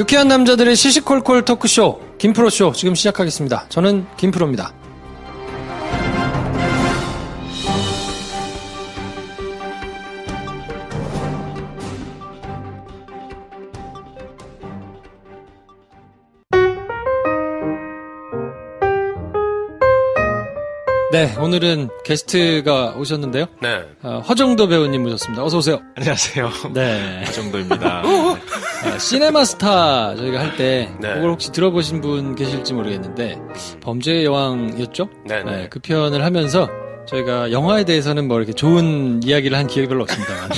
유쾌한 남자들의 시시콜콜 토크쇼 김프로쇼 지금 시작하겠습니다. 저는 김프로입니다. 네, 오늘은 게스트가 오셨는데요. 네. 허정도 배우님 모셨습니다. 어서 오세요. 안녕하세요. 네. 허정도입니다. 시네마스타 저희가 할 때 네. 그걸 혹시 들어보신 분 계실지 모르겠는데 범죄의 여왕이었죠? 네. 네, 그 편을 하면서 저희가 영화에 대해서는 뭐 이렇게 좋은 이야기를 한 기억이 별로 없습니다.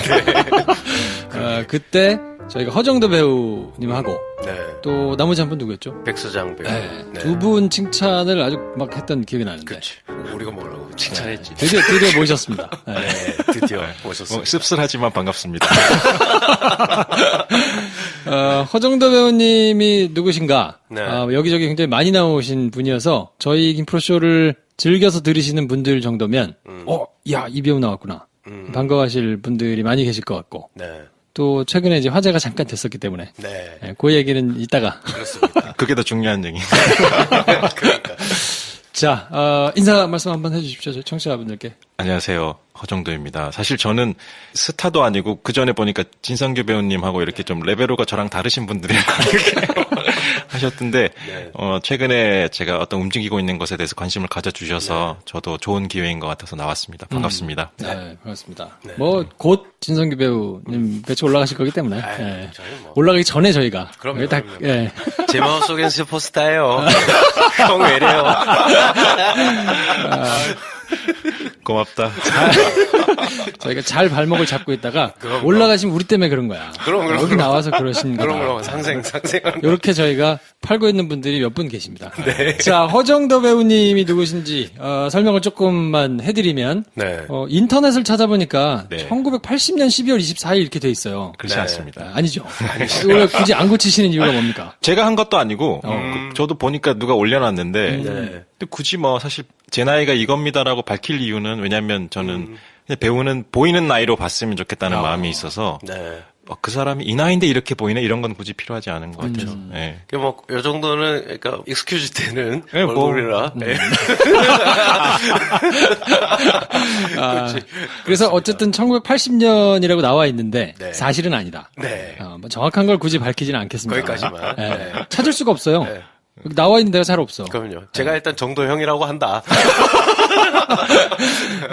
네. 그때 저희가 허정도 배우님하고 네. 또 나머지 한 분 누구였죠? 백서장 배우. 네. 네. 두 분 칭찬을 아주 막 했던 기억이 나는데. 그치. 우리가 뭐라고 칭찬했지. 드디어 모셨습니다. 네. 네. 드디어 모셨습니다. 씁쓸하지만 반갑습니다. 허정도 배우님이 누구신가? 네. 여기저기 굉장히 많이 나오신 분이어서 저희 김프로쇼를 즐겨서 들으시는 분들 정도면 야, 이 배우 나왔구나. 반가워하실 분들이 많이 계실 것 같고. 네. 또 최근에 이제 화제가 잠깐 됐었기 때문에 네. 네, 그 얘기는 이따가. 그렇습니다. 그게 더 중요한 얘기. 그러니까. 자, 인사 말씀 한번 해주십시오. 저희 청취자분들께. 안녕하세요. 허정도입니다. 사실 저는 스타도 아니고 그 전에 보니까 진성규 배우님하고 이렇게 좀 레벨로가 저랑 다르신 분들이 하셨던데 네. 최근에 제가 어떤 움직이고 있는 것에 대해서 관심을 가져주셔서 저도 좋은 기회인 것 같아서 나왔습니다. 반갑습니다. 네, 반갑습니다. 네. 뭐 곧 진성규 배우님 배치 올라가실 거기 때문에 네. 저는 뭐. 올라가기 전에 저희가 그럼요. 예. 제 마음속엔 슈퍼스타예요. 형 왜래요? 고맙다. 저희가 잘 발목을 잡고 있다가 그럼. 올라가시면 우리 때문에 그런 거야. 그럼. 여기 나와서 그러신 거다. 그럼 상생. 이렇게 저희가 팔고 있는 분들이 몇 분 계십니다. 네. 자, 허정도 배우님이 누구신지 설명을 조금만 해드리면 네. 인터넷을 찾아보니까 네. 1980년 12월 24일 이렇게 돼 있어요. 그렇지 네. 않습니다. 아니죠. 왜 굳이 안 고치시는 이유가 뭡니까? 제가 한 것도 아니고 저도 보니까 누가 올려놨는데 네. 근데 굳이 뭐 사실 제 나이가 이겁니다라고 밝힐 이유는 왜냐하면 저는 그냥 배우는 보이는 나이로 봤으면 좋겠다는 마음이 있어서 네. 그 사람이 이 나이인데 이렇게 보이네 이런 건 굳이 필요하지 않은 것 같아서. 네. 그 뭐, 요 정도는, 그러니까, 익스큐즈 때는 네, 뭐. 얼굴이라. 네. 그래서 어쨌든 1980년이라고 나와 있는데 네. 사실은 아니다. 네. 뭐 정확한 걸 굳이 밝히지는 않겠습니다. 거기까지만. 네. 네. 찾을 수가 없어요. 네. 여기 나와 있는 데가 잘 없어. 그럼요. 제가 일단 정도 형이라고 한다.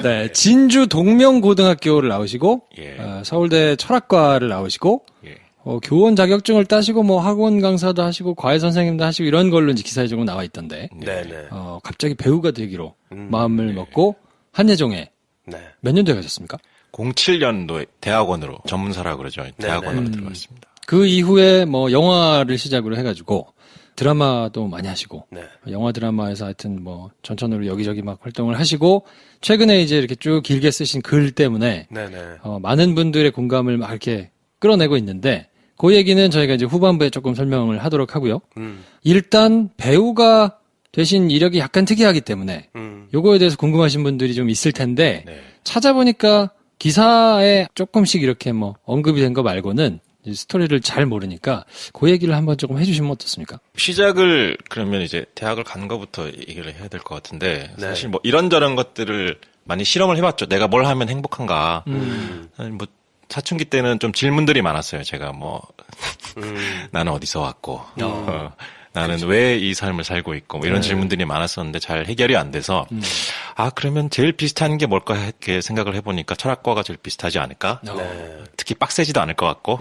네, 진주 동명고등학교를 나오시고 예. 서울대 철학과를 나오시고 예. 교원 자격증을 따시고 뭐 학원 강사도 하시고 과외 선생님도 하시고 이런 걸로 이제 기사에 조금 나와 있던데 네네. 갑자기 배우가 되기로 마음을 먹고 한예종에 네. 몇 년도에 가셨습니까? 07년도에 대학원으로 전문사라고 그러죠. 대학원으로 들어갔습니다. 그 이후에 뭐 영화를 시작으로 해가지고 드라마도 많이 하시고 네. 영화 드라마에서 하여튼 뭐 전천후로 여기저기 막 활동을 하시고 최근에 이제 이렇게 쭉 길게 쓰신 글 때문에 네네. 많은 분들의 공감을 막 이렇게 끌어내고 있는데 그 얘기는 저희가 이제 후반부에 조금 설명을 하도록 하고요. 일단 배우가 되신 이력이 약간 특이하기 때문에 요거에 대해서 궁금하신 분들이 좀 있을 텐데 네. 찾아보니까 기사에 조금씩 이렇게 뭐 언급이 된 거 말고는 스토리를 잘 모르니까 그 얘기를 한번 조금 해주시면 어떻습니까? 시작을 그러면 이제 대학을 간 거부터 얘기를 해야 될 것 같은데 네. 사실 뭐 이런저런 것들을 많이 실험을 해봤죠. 내가 뭘 하면 행복한가. 뭐 사춘기 때는 좀 질문들이 많았어요. 제가 뭐 나는 어디서 왔고 나는 왜 이 삶을 살고 있고 뭐 이런 질문들이 많았었는데 잘 해결이 안 돼서 그러면 제일 비슷한 게 뭘까 이렇게 생각을 해보니까 철학과가 제일 비슷하지 않을까. 네. 특히 빡세지도 않을 것 같고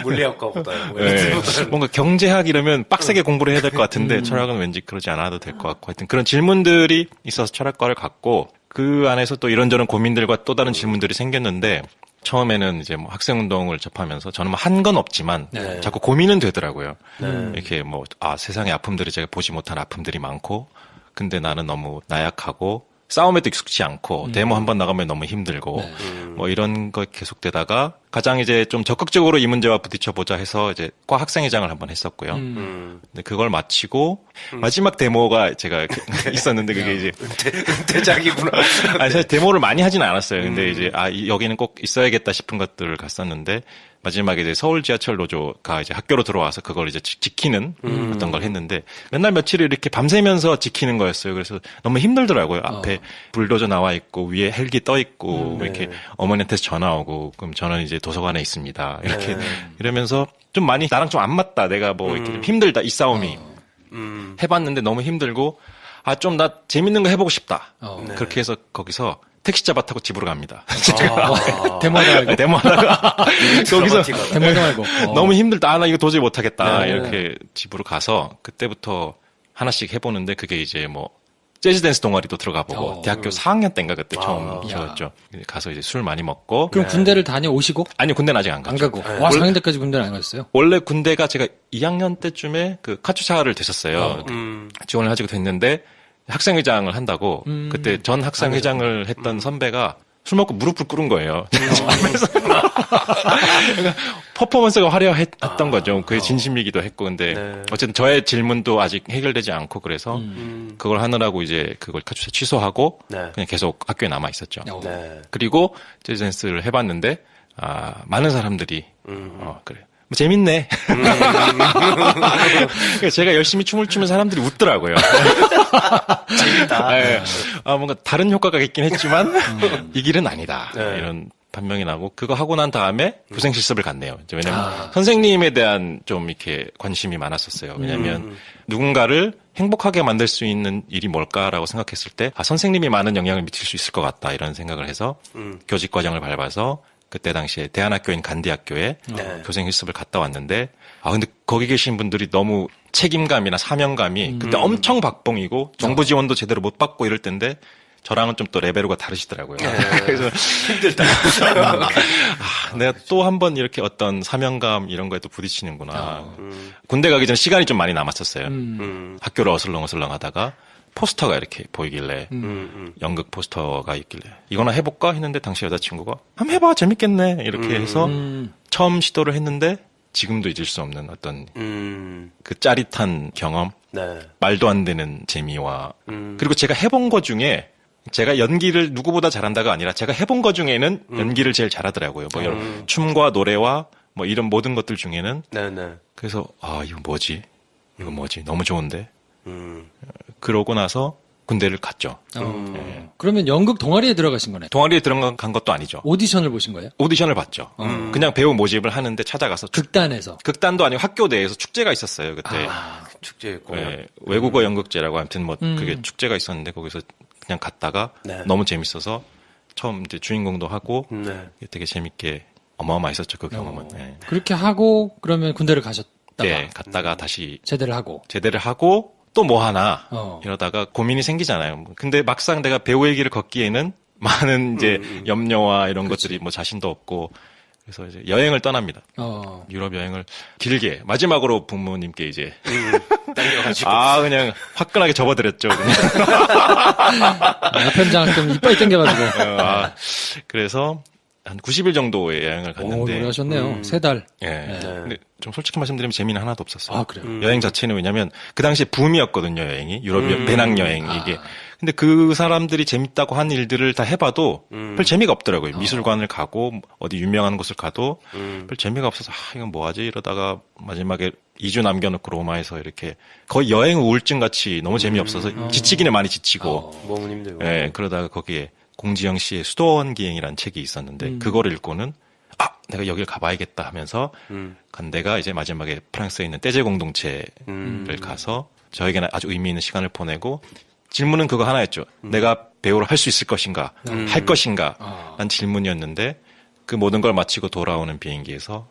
물리학과보다. 네. 뭔가 경제학 이러면 빡세게 공부를 해야 될 것 같은데 철학은 왠지 그러지 않아도 될 것 같고 하여튼 그런 질문들이 있어서 철학과를 갔고 그 안에서 또 이런저런 고민들과 또 다른 질문들이 생겼는데 처음에는 이제 뭐 학생운동을 접하면서 저는 뭐 한 건 없지만 네. 자꾸 고민은 되더라고요. 네. 이렇게 뭐 세상에 아픔들이 제가 보지 못한 아픔들이 많고 근데 나는 너무 나약하고 싸움에도 익숙치 않고 데모 한 번 나가면 너무 힘들고 뭐 이런 거 계속되다가 가장 이제 좀 적극적으로 이 문제와 부딪혀 보자 해서 이제 과 학생회장을 한번 했었고요. 근데 그걸 마치고 마지막 데모가 제가 있었는데 그게 이제 은퇴작이구나. 아니, 사실 데모를 많이 하진 않았어요. 근데 이제 여기는 꼭 있어야겠다 싶은 것들을 갔었는데 마지막에 이제 서울 지하철 노조가 이제 학교로 들어와서 그걸 이제 지키는 어떤 걸 했는데 맨날 며칠을 이렇게 밤새면서 지키는 거였어요. 그래서 너무 힘들더라고요. 앞에 불도저 나와 있고 위에 헬기 떠 있고 이렇게 어머니한테서 전화 오고 그럼 저는 이제 도서관에 있습니다. 이렇게 이러면서 좀 많이 나랑 좀 안 맞다. 내가 뭐 이렇게 좀 힘들다. 이 싸움이. 해봤는데 너무 힘들고 좀 나 재밌는 거 해보고 싶다. 그렇게 해서 거기서 택시 잡아 타고 집으로 갑니다. 데모하다 말고. 데모하다가 거기서 데모하다 말고. 너무 힘들다. 나 이거 도저히 못하겠다. 이렇게 집으로 가서 그때부터 하나씩 해보는데 그게 이제 뭐 재즈 댄스 동아리도 들어가 보고 대학교 4학년 때인가 그때 처음 배웠죠. 가서 이제 술 많이 먹고. 그럼 군대를 다녀오시고? 아니요, 군대는 아직 안 갔죠. 안 가고. 와, 4학년 때까지 군대를 안 갔어요? 원래 군대가 제가 2학년 때쯤에 그 카투샤를 됐었어요. 지원을 하지고 됐는데 학생회장을 한다고 그때 전 학생회장을 했던 선배가 술 먹고 무릎을 꿇은 거예요. 그러니까 퍼포먼스가 화려했던 거죠. 그게 진심이기도 했고 근데 어쨌든 저의 질문도 아직 해결되지 않고 그래서 그걸 하느라고 이제 그걸 카투샤 취소하고 그냥 계속 학교에 남아 있었죠. 그리고 재즈 댄스를 해봤는데 많은 사람들이 그래. 뭐 재밌네. 제가 열심히 춤을 추면 사람들이 웃더라고요. 재밌다. 네. 뭔가 다른 효과가 있긴 했지만 이 길은 아니다. 이런 판명이 나고 그거 하고 난 다음에 교생 실습을 갔네요. 왜냐면 선생님에 대한 좀 이렇게 관심이 많았었어요. 왜냐면 누군가를 행복하게 만들 수 있는 일이 뭘까라고 생각했을 때 선생님이 많은 영향을 미칠 수 있을 것 같다 이런 생각을 해서 교직 과정을 밟아서 그때 당시에 대안학교인 간디학교에 교생 실습을 갔다 왔는데 근데 거기 계신 분들이 너무 책임감이나 사명감이 그때 엄청 박봉이고 정부 지원도 제대로 못 받고 이럴 때인데 저랑은 좀 또 레벨이 다르시더라고요. 그래서 힘들다. 내가 또 한 번 이렇게 어떤 사명감 이런 거에 또 부딪히는구나. 군대 가기 전 시간이 좀 많이 남았었어요. 학교를 어슬렁어슬렁 하다가 포스터가 이렇게 보이길래 연극 포스터가 있길래 이거나 해볼까 했는데 당시 여자친구가 한번 해봐 재밌겠네 이렇게 해서 처음 시도를 했는데 지금도 잊을 수 없는 어떤 그 짜릿한 경험 말도 안 되는 재미와 그리고 제가 해본 것 중에 제가 연기를 누구보다 잘한다가 아니라 제가 해본 것 중에는 연기를 제일 잘하더라고요. 뭐 이런 춤과 노래와 뭐 이런 모든 것들 중에는 그래서 이거 뭐지 너무 좋은데 그러고 나서 군대를 갔죠. 그러면 연극 동아리에 들어가신 거네. 동아리에 들어간 것도 아니죠. 오디션을 보신 거예요? 오디션을 봤죠. 그냥 배우 모집을 하는데 찾아가서 극단에서. 극단도 아니고 학교 내에서 축제가 있었어요. 그때 축제였고. 외국어 연극제라고 아무튼 뭐 그게 축제가 있었는데 거기서 그냥 갔다가 너무 재밌어서 처음 이제 주인공도 하고 되게 재밌게 어마어마했었죠. 그 경험은. 그렇게 하고 그러면 군대를 가셨다가 갔다가 다시 제대를 하고 또 뭐 하나 이러다가 고민이 생기잖아요. 근데 막상 내가 배우의 길을 걷기에는 많은 이제 염려와 이런 것들이 뭐 자신도 없고 그래서 이제 여행을 떠납니다. 유럽 여행을 길게 마지막으로 부모님께 이제 당겨가지고 그냥 화끈하게 접어드렸죠. 편장 좀 이빨이 땡겨가지고. 그래서 한 90일 정도의 여행을 갔는데. 오래 하셨네요. 3달. 근데 좀 솔직히 말씀드리면 재미는 하나도 없었어요. 그래요? 여행 자체는 왜냐면 그 당시에 붐이었거든요, 여행이. 유럽 배낭여행, 이게. 근데 그 사람들이 재밌다고 한 일들을 다 해봐도 별 재미가 없더라고요. 미술관을 가고, 어디 유명한 곳을 가도 별 재미가 없어서, 이건 뭐하지? 이러다가 마지막에 2주 남겨놓고 로마에서 이렇게 거의 여행 우울증 같이 너무 재미없어서 지치기는 많이 지치고. 몸은 힘들고. 그러다가 거기에 공지영 씨의 수도원 기행이라는 책이 있었는데 그걸 읽고는 내가 여길 가봐야겠다 하면서 간 데가 이제 마지막에 프랑스에 있는 떼제 공동체를 가서 저에게는 아주 의미 있는 시간을 보내고 질문은 그거 하나였죠. 내가 배우를 할 수 있을 것인가, 할 것인가 란 질문이었는데 그 모든 걸 마치고 돌아오는 비행기에서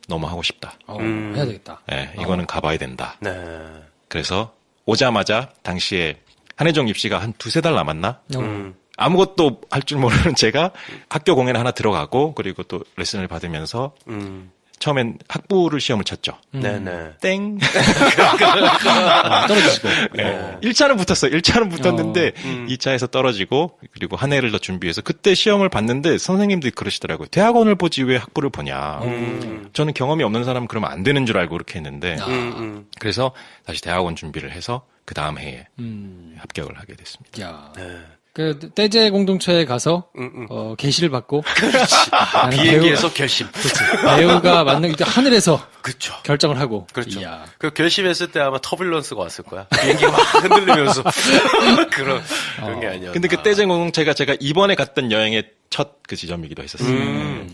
너무 하고 싶다. 해야 되겠다. 이거는 가봐야 된다. 그래서 오자마자 당시에 한혜종 입시가 한 2-3달 남았나? 아무것도 할 줄 모르는 제가 학교 공연에 하나 들어가고 그리고 또 레슨을 받으면서 처음엔 학부를 시험을 쳤죠. 네네. 땡. 떨어지시고. 네. 1차는 붙었어요. 1차는 붙었는데 2차에서 떨어지고 그리고 한 해를 더 준비해서 그때 시험을 봤는데 선생님들이 그러시더라고요. 대학원을 보지 왜 학부를 보냐. 저는 경험이 없는 사람은 그러면 안 되는 줄 알고 그렇게 했는데 그래서 다시 대학원 준비를 해서 그 다음 해에 합격을 하게 됐습니다. 야. 네. 그 떼제 공동체에 가서 계시를 받고 나는 비행기에서 결심. 배우가 맞는 하늘에서 그렇죠. 결정을 하고. 그렇죠. 이야. 그 결심했을 때 아마 터뷸런스가 왔을 거야. 비행기가 막 흔들리면서 그런 게 아니야. 근데 그 떼제 공동체가 제가 이번에 갔던 여행의 첫 그 지점이기도 했었어요.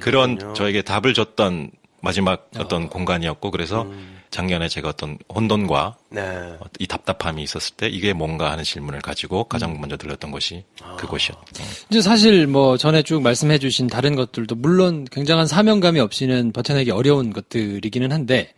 그런 그렇군요. 저에게 답을 줬던 마지막 어떤 공간이었고 그래서 작년에 제가 어떤 혼돈과 네. 이 답답함이 있었을 때 이게 뭔가 하는 질문을 가지고 가장 먼저 들렸던 곳이 그곳이었죠. 이제 사실 뭐 전에 쭉 말씀해 주신 다른 것들도 물론 굉장한 사명감이 없이는 버텨내기 어려운 것들이기는 한데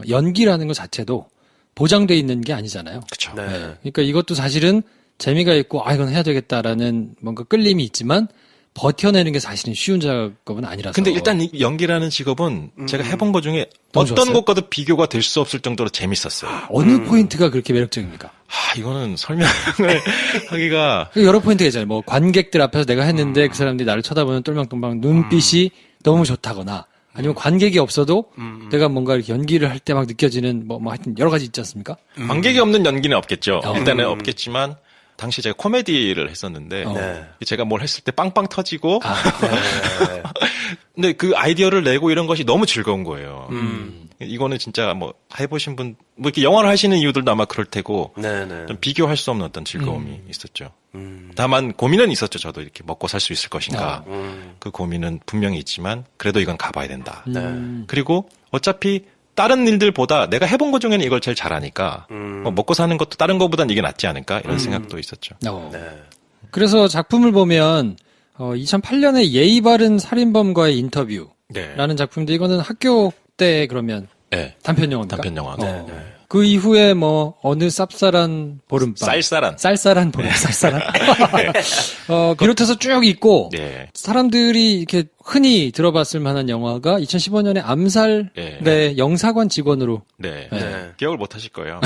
연기라는 것 자체도 보장돼 있는 게 아니잖아요. 그렇죠. 네. 그러니까 이것도 사실은 재미가 있고 이건 해야 되겠다라는 뭔가 끌림이 있지만 버텨내는 게 사실은 쉬운 작업은 아니라서. 근데 일단 이 연기라는 직업은 제가 해본 것 중에 너무 어떤 좋았어요? 것과도 비교가 될 수 없을 정도로 재밌었어요. 어느 포인트가 그렇게 매력적입니까? 이거는 설명을 하기가 여러 포인트가 있잖아요. 뭐 관객들 앞에서 내가 했는데 그 사람들이 나를 쳐다보는 똘망똘망 눈빛이 너무 좋다거나 아니면 관객이 없어도 내가 뭔가 이렇게 연기를 할 때 막 느껴지는 뭐 하여튼 여러 가지 있지 않습니까? 관객이 없는 연기는 없겠죠. 일단은 없겠지만 당시 제가 코미디를 했었는데 네. 제가 뭘 했을 때 빵빵 터지고 네. 근데 그 아이디어를 내고 이런 것이 너무 즐거운 거예요. 이거는 진짜 뭐 해보신 분, 뭐 이렇게 영화를 하시는 이유들도 아마 그럴 테고 네네. 좀 비교할 수 없는 어떤 즐거움이 있었죠. 다만 고민은 있었죠. 저도 이렇게 먹고 살 수 있을 것인가. 그 고민은 분명히 있지만 그래도 이건 가봐야 된다. 그리고 어차피 다른 일들보다 내가 해본 것 중에는 이걸 제일 잘하니까 뭐 먹고 사는 것도 다른 것보단 이게 낫지 않을까 이런 생각도 있었죠. 네. 그래서 작품을 보면 2008년에 예의 바른 살인범과의 인터뷰라는 네. 작품인데 이거는 학교 때 그러면 네. 단편 영화입니까? 단편 영화. 그 이후에 뭐 어느 쌉쌀한 보름밤, 쌀쌀한 보름, 쌀쌀한 비롯해서 쭉 있고 네. 사람들이 이렇게 흔히 들어봤을 만한 영화가 2015년에 암살의 네. 영사관 직원으로 네. 네. 기억을 못 하실 거예요.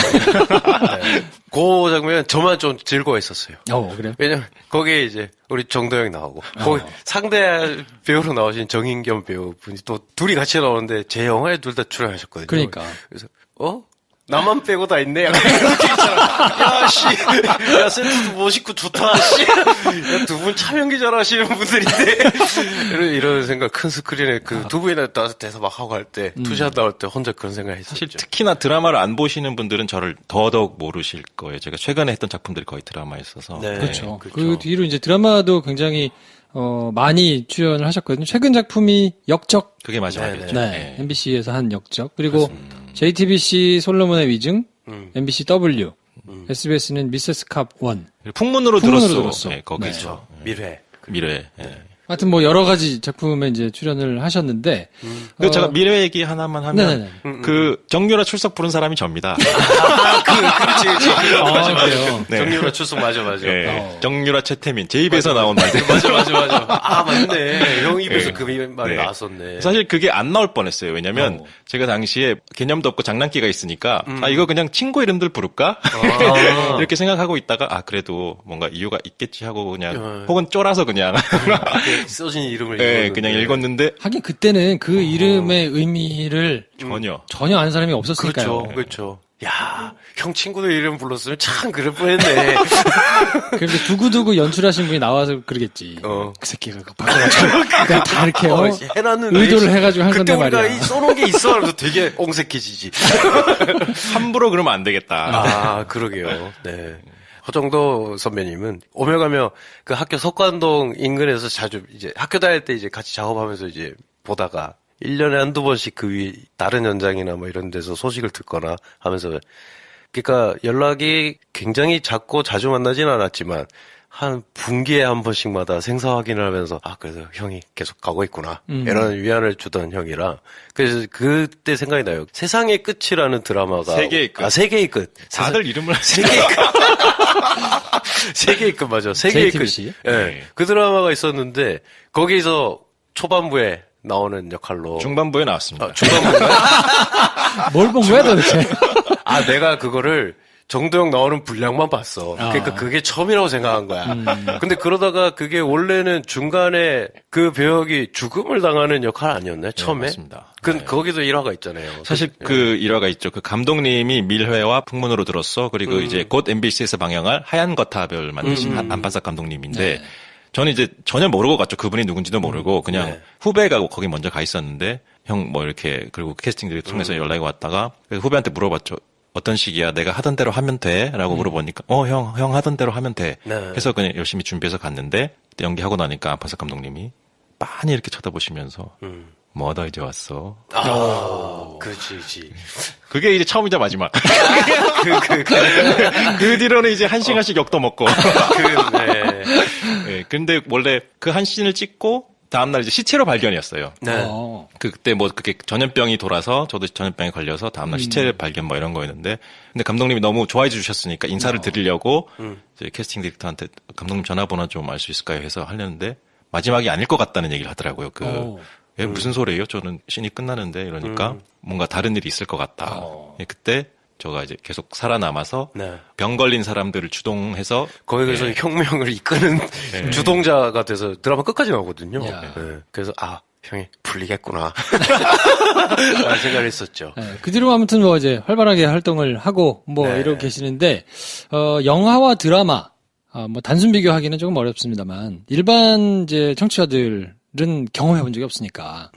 그 장면 저만 좀 즐거워했었어요. 그래요? 왜냐면 거기에 이제 우리 정도영 나오고 거기 상대 배우로 나오신 정인겸 배우분이 또 둘이 같이 나오는데 제 영화에 둘 다 출연하셨거든요. 그러니까. 그래서 나만 빼고 다 있네. 약간 이렇게 있잖아. 야, 씨. 야, 세트도 멋있고 좋다, 씨. 야, 두 분 참 연기 잘하시는 분들인데. 이런 생각, 큰 스크린에 그 두 분이나 대사 막 하고 할 때, 투샷 나올 때 혼자 그런 생각 했었죠. 사실 특히나 드라마를 안 보시는 분들은 저를 더더욱 모르실 거예요. 제가 최근에 했던 작품들이 거의 드라마였어서. 네. 그렇죠. 그 뒤로 이제 드라마도 굉장히 많이 출연을 하셨거든요. 최근 작품이 역적. 그게 마지막이었죠. 네. MBC에서 한 역적. 그리고 JTBC 솔로몬의 위증, MBC W, SBS는 미세스 캅 1. 풍문으로 들었어. 네, 거기서. 밀회. 미래. 네. 하여튼 뭐 여러 가지 작품에 이제 출연을 하셨는데. 그 제가 미래 얘기 하나만 하면 네네네. 그 정유라 출석 부른 사람이 접니다. 그렇지. 그래요. 네. 정유라 출석 맞아. 네. 정유라 최태민 제 입에서 나온 말들. 맞아. 아, 맞네. 형 입에서 그 말이 나왔었네. 사실 그게 안 나올 뻔했어요. 왜냐면 제가 당시에 개념도 없고 장난기가 있으니까 이거 그냥 친구 이름들 부를까? 이렇게 생각하고 있다가 그래도 뭔가 이유가 있겠지 하고 그냥 혹은 쫄아서 그냥 써진 이름을 네, 그냥 읽었는데 하긴 그때는 그 이름의 의미를 전혀 아는 사람이 없었으니까요. 그렇죠. 야, 형 친구들 이름 불렀으면 참 그럴 뻔했네. 그런데 두고두고 연출하신 분이 나와서 그러겠지. 그 새끼가 바꿔가지고 그냥 다 이렇게 해놨는데 의도를 해가지고 한 그때 건데 말이야. 우리가 써놓은 게 있어. 그래도 되게 옹색해지지. 함부로 그러면 안 되겠다. 그러게요. 네. 허정도 선배님은 오며 가며 그 학교 석관동 인근에서 자주 이제 학교 다닐 때 이제 같이 작업하면서 이제 보다가 1년에 한두 번씩 그 위 다른 현장이나 뭐 이런 데서 소식을 듣거나 하면서 그러니까 연락이 굉장히 작고 자주 만나진 않았지만 한 분기에 한 번씩마다 생사 확인을 하면서 그래서 형이 계속 가고 있구나 이런 위안을 주던 형이라 그래서 그때 생각이 나요. 세상의 끝이라는 드라마가 세계의 끝. 세계의 끝. 다들 이름을 세계의 끝. 세계의 끝 맞아. 세계의 끝. JTBC? 네. 그 드라마가 있었는데 거기서 초반부에 나오는 역할로. 중반부에 나왔습니다. 중반부인가요? 뭘 본 거야 도대체? 아, 내가 그거를 정도영 나오는 분량만 봤어. 그러니까 그게 처음이라고 생각한 거야. 근데 그러다가 그게 원래는 중간에 그 배역이 죽음을 당하는 역할 아니었나요? 처음에? 네, 맞습니다. 거기도 일화가 있잖아요. 사실 그 일화가 있죠. 그 감독님이 밀회와 풍문으로 들었어. 그리고 이제 곧 MBC에서 방영할 하얀 거탑을 만드신 안판삭 감독님인데 저는 이제 전혀 모르고 갔죠. 그분이 누군지도 모르고 그냥 후배가 거기 먼저 가 있었는데 형 뭐 이렇게 그리고 캐스팅들이 통해서 연락이 왔다가 후배한테 물어봤죠. 어떤 식이야? 내가 하던 대로 하면 돼? 라고 물어보니까 형 하던 대로 하면 돼. 해서 그냥 열심히 준비해서 갔는데 연기하고 나니까 안판삭 감독님이 빤히 이렇게 쳐다보시면서 뭐하다 이제 왔어. 그렇지. 그게 이제 처음이자 마지막. 그 뒤로는 이제 한 시간씩 역도 먹고. 네, 근데 원래 그 한 씬을 찍고 다음날 이제 시체로 발견이었어요. 네. 그때 뭐 그게 전염병이 돌아서 저도 전염병에 걸려서 다음날 시체 발견 뭐 이런 거였는데 근데 감독님이 너무 좋아해 주셨으니까 인사를 드리려고 이제 캐스팅 디렉터한테 감독님 전화번호 좀 알 수 있을까요? 해서 하려는데 마지막이 아닐 것 같다는 얘기를 하더라고요. 무슨 소리예요? 저는 씬이 끝나는데 이러니까 뭔가 다른 일이 있을 것 같다. 그때 저가 이제 계속 살아남아서 병 걸린 사람들을 주동해서 거기서 혁명을 이끄는 주동자가 돼서 드라마 끝까지 나오거든요. 그래서 형이 풀리겠구나 라는 생각을 했었죠. 그 뒤로 아무튼 뭐 이제 활발하게 활동을 하고 뭐 이러고 계시는데 영화와 드라마 뭐 단순 비교하기는 조금 어렵습니다만 일반 이제 청취자들은 경험해 본 적이 없으니까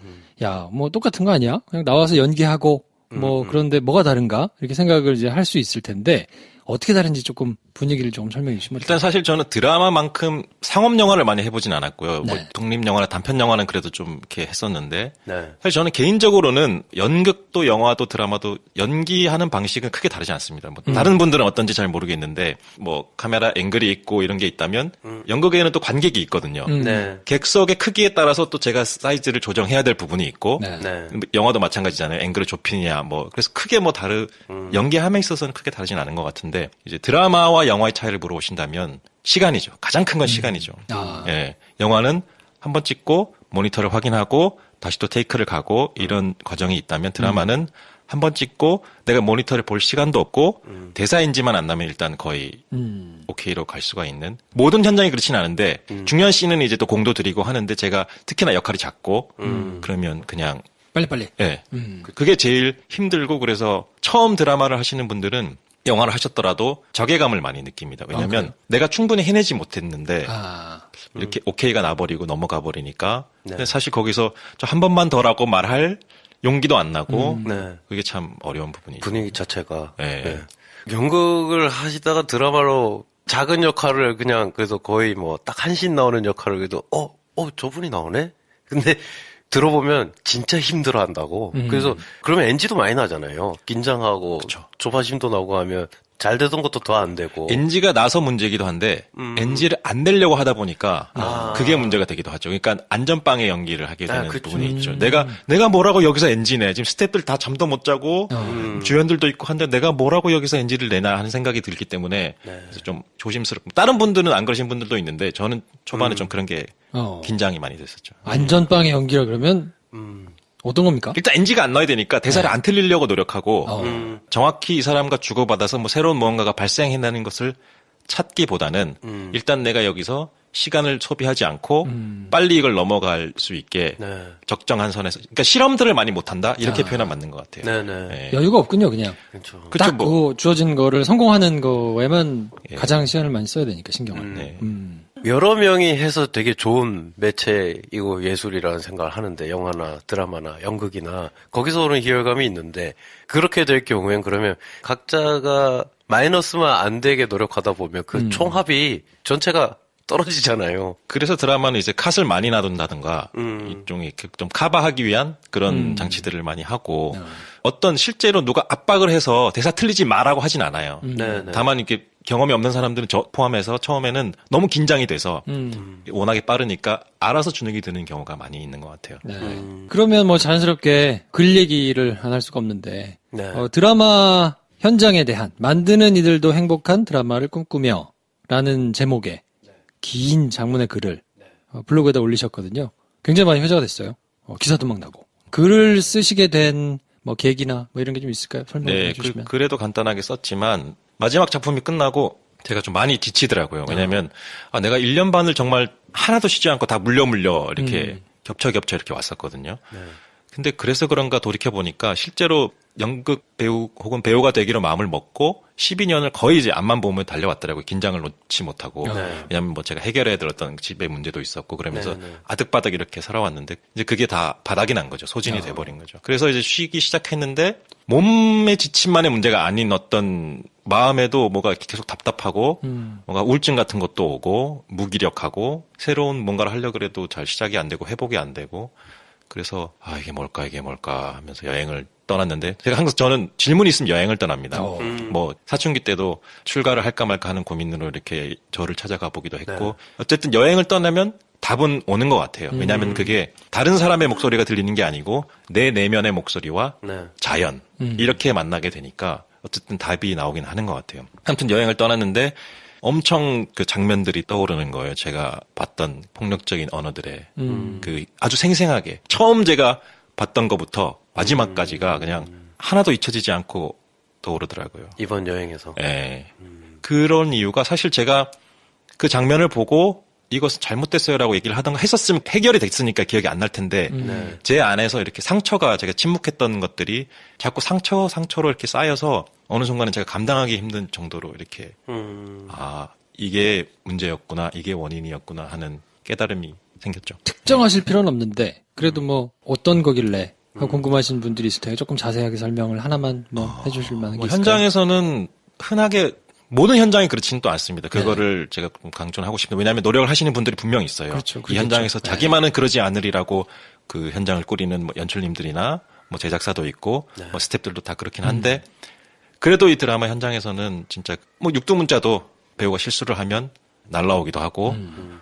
야 뭐 똑같은 거 아니야? 그냥 나와서 연기하고 뭐 그런데 뭐가 다른가 이렇게 생각을 이제 할 수 있을 텐데 어떻게 다른지 조금 분위기를 좀 설명해 주시면 일단 사실 저는 드라마만큼 상업 영화를 많이 해보진 않았고요. 뭐 독립 영화나 단편 영화는 그래도 좀 이렇게 했었는데 사실 저는 개인적으로는 연극도 영화도 드라마도 연기하는 방식은 크게 다르지 않습니다. 뭐 다른 분들은 어떤지 잘 모르겠는데 뭐 카메라 앵글이 있고 이런 게 있다면 연극에는 또 관객이 있거든요. 객석의 크기에 따라서 또 제가 사이즈를 조정해야 될 부분이 있고 영화도 마찬가지잖아요. 앵글을 좁히냐 뭐 그래서 크게 뭐 연기함에 있어서는 크게 다르진 않은 것 같은데 이제 드라마와 영화의 차이를 물어보신다면 시간이죠. 가장 큰 건 시간이죠. 예, 영화는 한 번 찍고 모니터를 확인하고 다시 또 테이크를 가고 이런 과정이 있다면 드라마는 한 번 찍고 내가 모니터를 볼 시간도 없고 대사 NG만 안 나면 일단 거의 오케이로 갈 수가 있는 모든 현장이 그렇진 않은데 중요한 씬은 이제 또 공도 들이고 하는데 제가 특히나 역할이 작고 그러면 그냥 빨리빨리. 예. 그게 제일 힘들고 그래서 처음 드라마를 하시는 분들은 영화를 하셨더라도 자괴감을 많이 느낍니다. 왜냐하면 내가 충분히 해내지 못했는데 이렇게 오케이가 나버리고 넘어가 버리니까 근데 사실 거기서 저 한 번만 더라고 말할 용기도 안 나고 그게 참 어려운 부분이죠. 분위기 자체가. 연극을 하시다가 드라마로 작은 역할을 그냥 그래서 거의 뭐 딱 한 씬 나오는 역할을 그래도 저분이 나오네? 근데 들어보면 진짜 힘들어 한다고. 그래서 그러면 NG도 많이 나잖아요. 긴장하고 그쵸. 조바심도 나고 하면 잘 되던 것도 더 안 되고. NG가 나서 문제이기도 한데 NG를 안 내려고 하다 보니까 그게 문제가 되기도 하죠. 그러니까 안전빵에 연기를 하게 되는 부분이 있죠. 내가 뭐라고 여기서 NG네. 지금 스태프들 다 잠도 못 자고 주연들도 있고 한데 내가 뭐라고 여기서 NG를 내나 하는 생각이 들기 때문에 그래서 좀 조심스럽고 다른 분들은 안 그러신 분들도 있는데 저는 초반에 좀 그런 게 긴장이 많이 됐었죠. 안전빵의 연기라 그러면 어떤 겁니까? 일단 NG가 안 나와야 되니까 대사를 안 틀리려고 노력하고 정확히 이 사람과 주고받아서 뭐 새로운 무언가가 발생한다는 것을 찾기보다는 일단 내가 여기서 시간을 소비하지 않고 빨리 이걸 넘어갈 수 있게 적정한 선에서 그러니까 실험들을 많이 못한다 이렇게 표현하면 맞는 것 같아요. 네. 여유가 없군요 그냥. 그렇죠. 딱 뭐 주어진 거를 성공하는 거에만 가장 시간을 많이 써야 되니까 신경을. 여러 명이 해서 되게 좋은 매체이고 예술이라는 생각을 하는데 영화나 드라마나 연극이나 거기서 오는 희열감이 있는데 그렇게 될 경우엔 그러면 각자가 마이너스만 안 되게 노력하다 보면 그 총합이 전체가 떨어지잖아요. 그래서 드라마는 이제 컷을 많이 놔둔다든가 일종의 좀 커버하기 위한 그런 장치들을 많이 하고 어떤 실제로 누가 압박을 해서 대사 틀리지 마라고 하진 않아요. 다만 이렇게 경험이 없는 사람들은 저 포함해서 처음에는 너무 긴장이 돼서 워낙에 빠르니까 알아서 주눅이 드는 경우가 많이 있는 것 같아요. 그러면 뭐 자연스럽게 글 얘기를 안 할 수가 없는데 드라마 현장에 대한 만드는 이들도 행복한 드라마를 꿈꾸며 라는 제목의 긴 장문의 글을 블로그에다 올리셨거든요. 굉장히 많이 회자가 됐어요. 기사도 막 나고. 글을 쓰시게 된 뭐 계기나 뭐 이런 게 좀 있을까요? 설명해 주시면. 그래도 간단하게 썼지만 마지막 작품이 끝나고 제가 좀 많이 지치더라고요. 왜냐면 내가 1년 반을 정말 하나도 쉬지 않고 다 물려 이렇게 겹쳐 이렇게 왔었거든요. 네. 근데 그래서 그런가 돌이켜보니까 실제로 연극 배우 혹은 배우가 되기로 마음을 먹고 12년을 거의 이제 앞만 보면 달려왔더라고요. 긴장을 놓지 못하고. 네. 왜냐면 뭐 제가 해결해야 들었던 집의 문제도 있었고 그러면서 네. 아득바득 이렇게 살아왔는데 이제 그게 다 바닥이 난 거죠. 소진이 돼버린 거죠. 그래서 이제 쉬기 시작했는데 몸의 지침만의 문제가 아닌 어떤 마음에도 뭐가 계속 답답하고 뭔가 우울증 같은 것도 오고 무기력하고 새로운 뭔가를 하려고 그래도 잘 시작이 안 되고 회복이 안 되고 그래서 이게 뭘까 하면서 여행을 떠났는데 제가 항상 저는 질문이 있으면 여행을 떠납니다. 뭐 사춘기 때도 출가를 할까 말까 하는 고민으로 이렇게 저를 찾아가 보기도 했고 네. 어쨌든 여행을 떠나면 답은 오는 것 같아요. 왜냐하면 그게 다른 사람의 목소리가 들리는 게 아니고 내 내면의 목소리와 네. 자연 이렇게 만나게 되니까 어쨌든 답이 나오긴 하는 것 같아요. 아무튼 여행을 떠났는데 엄청 그 장면들이 떠오르는 거예요. 제가 봤던 폭력적인 언어들의 그 아주 생생하게 처음 제가 봤던 것부터 마지막까지가 그냥 하나도 잊혀지지 않고 떠오르더라고요. 이번 여행에서. 예. 그런 이유가 사실 제가 그 장면을 보고 이것은 잘못됐어요라고 얘기를 하던가 했었으면 해결이 됐으니까 기억이 안 날 텐데 네. 제 안에서 이렇게 상처가 제가 침묵했던 것들이 자꾸 상처로 이렇게 쌓여서 어느 순간은 제가 감당하기 힘든 정도로 이렇게 이게 문제였구나, 이게 원인이었구나 하는 깨달음이 생겼죠. 특정하실 필요는 없는데 그래도 뭐 어떤 거길래 궁금하신 분들이 있을 텐데 조금 자세하게 설명을 하나만 뭐 해주실 만한 게 있을까요? 현장에서는 흔하게 모든 현장이 그렇지는 또 않습니다. 그거를 제가 좀 강조를 하고 싶은데 왜냐하면 노력을 하시는 분들이 분명히 있어요. 그렇죠, 이 현장에서 자기만은 그러지 않으리라고 그 현장을 꾸리는 뭐 연출님들이나 뭐 제작사도 있고 뭐 스태프들도 다 그렇긴 한데 그래도 이 드라마 현장에서는 진짜 뭐 육두문자도 배우가 실수를 하면 날라오기도 하고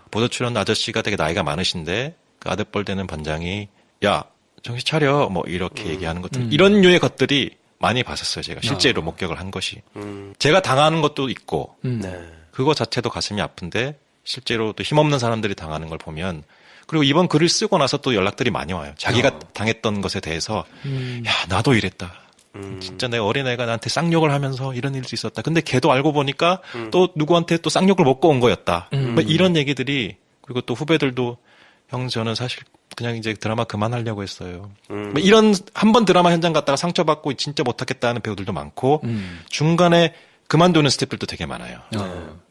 보도 출연 아저씨가 되게 나이가 많으신데 그 아랫벌 되는 반장이 야 정신 차려 뭐 이렇게 얘기하는 것들 이런 류의 것들이 많이 봤었어요. 제가 실제로 목격을 한 것이. 제가 당하는 것도 있고 네. 그거 자체도 가슴이 아픈데 실제로 또 힘없는 사람들이 당하는 걸 보면 그리고 이번 글을 쓰고 나서 또 연락들이 많이 와요. 자기가 당했던 것에 대해서 야 나도 이랬다. 진짜 내 어린애가 나한테 쌍욕을 하면서 이런 일도 있었다. 근데 걔도 알고 보니까 또 누구한테 또 쌍욕을 먹고 온 거였다. 뭐 이런 얘기들이 그리고 또 후배들도 형 저는 사실 그냥 이제 드라마 그만하려고 했어요. 뭐 이런 한 번 드라마 현장 갔다가 상처받고 진짜 못하겠다 하는 배우들도 많고 중간에 그만두는 스태프들도 되게 많아요.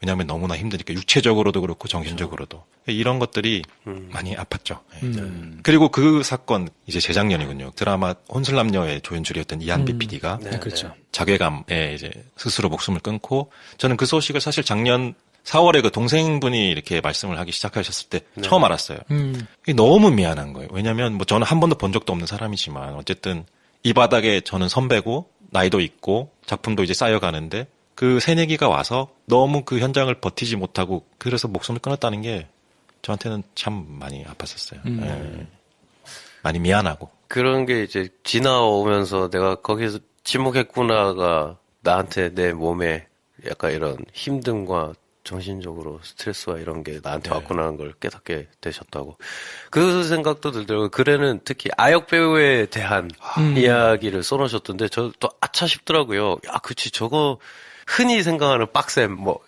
왜냐하면 너무나 힘드니까 육체적으로도 그렇고 정신적으로도 이런 것들이 많이 아팠죠. 그리고 그 사건 이제 재작년이군요. 드라마 혼술남녀의 조연출이었던 이한비 PD가 네, 그렇죠. 자괴감에 이제 스스로 목숨을 끊고 저는 그 소식을 사실 작년 4월에 그 동생분이 이렇게 말씀을 하기 시작하셨을 때 처음 알았어요. 이게 너무 미안한 거예요. 왜냐하면 뭐 저는 한 번도 본 적도 없는 사람이지만 어쨌든 이 바닥에 저는 선배고 나이도 있고 작품도 이제 쌓여가는데 그 새내기가 와서 너무 그 현장을 버티지 못하고 그래서 목숨을 끊었다는 게 저한테는 참 많이 아팠었어요. 예. 많이 미안하고. 그런 게 이제 지나오면서 내가 거기서 침묵했구나가 나한테 내 몸에 약간 이런 힘듦과 정신적으로 스트레스와 이런 게 나한테 왔구나 하는 걸 깨닫게 되셨다고. 그 생각도 들더라고요. 글에는 특히 아역 배우에 대한 이야기를 써놓으셨던데 저 또 아차 싶더라고요. 야, 그치 저거 흔히 생각하는 빡셈 뭐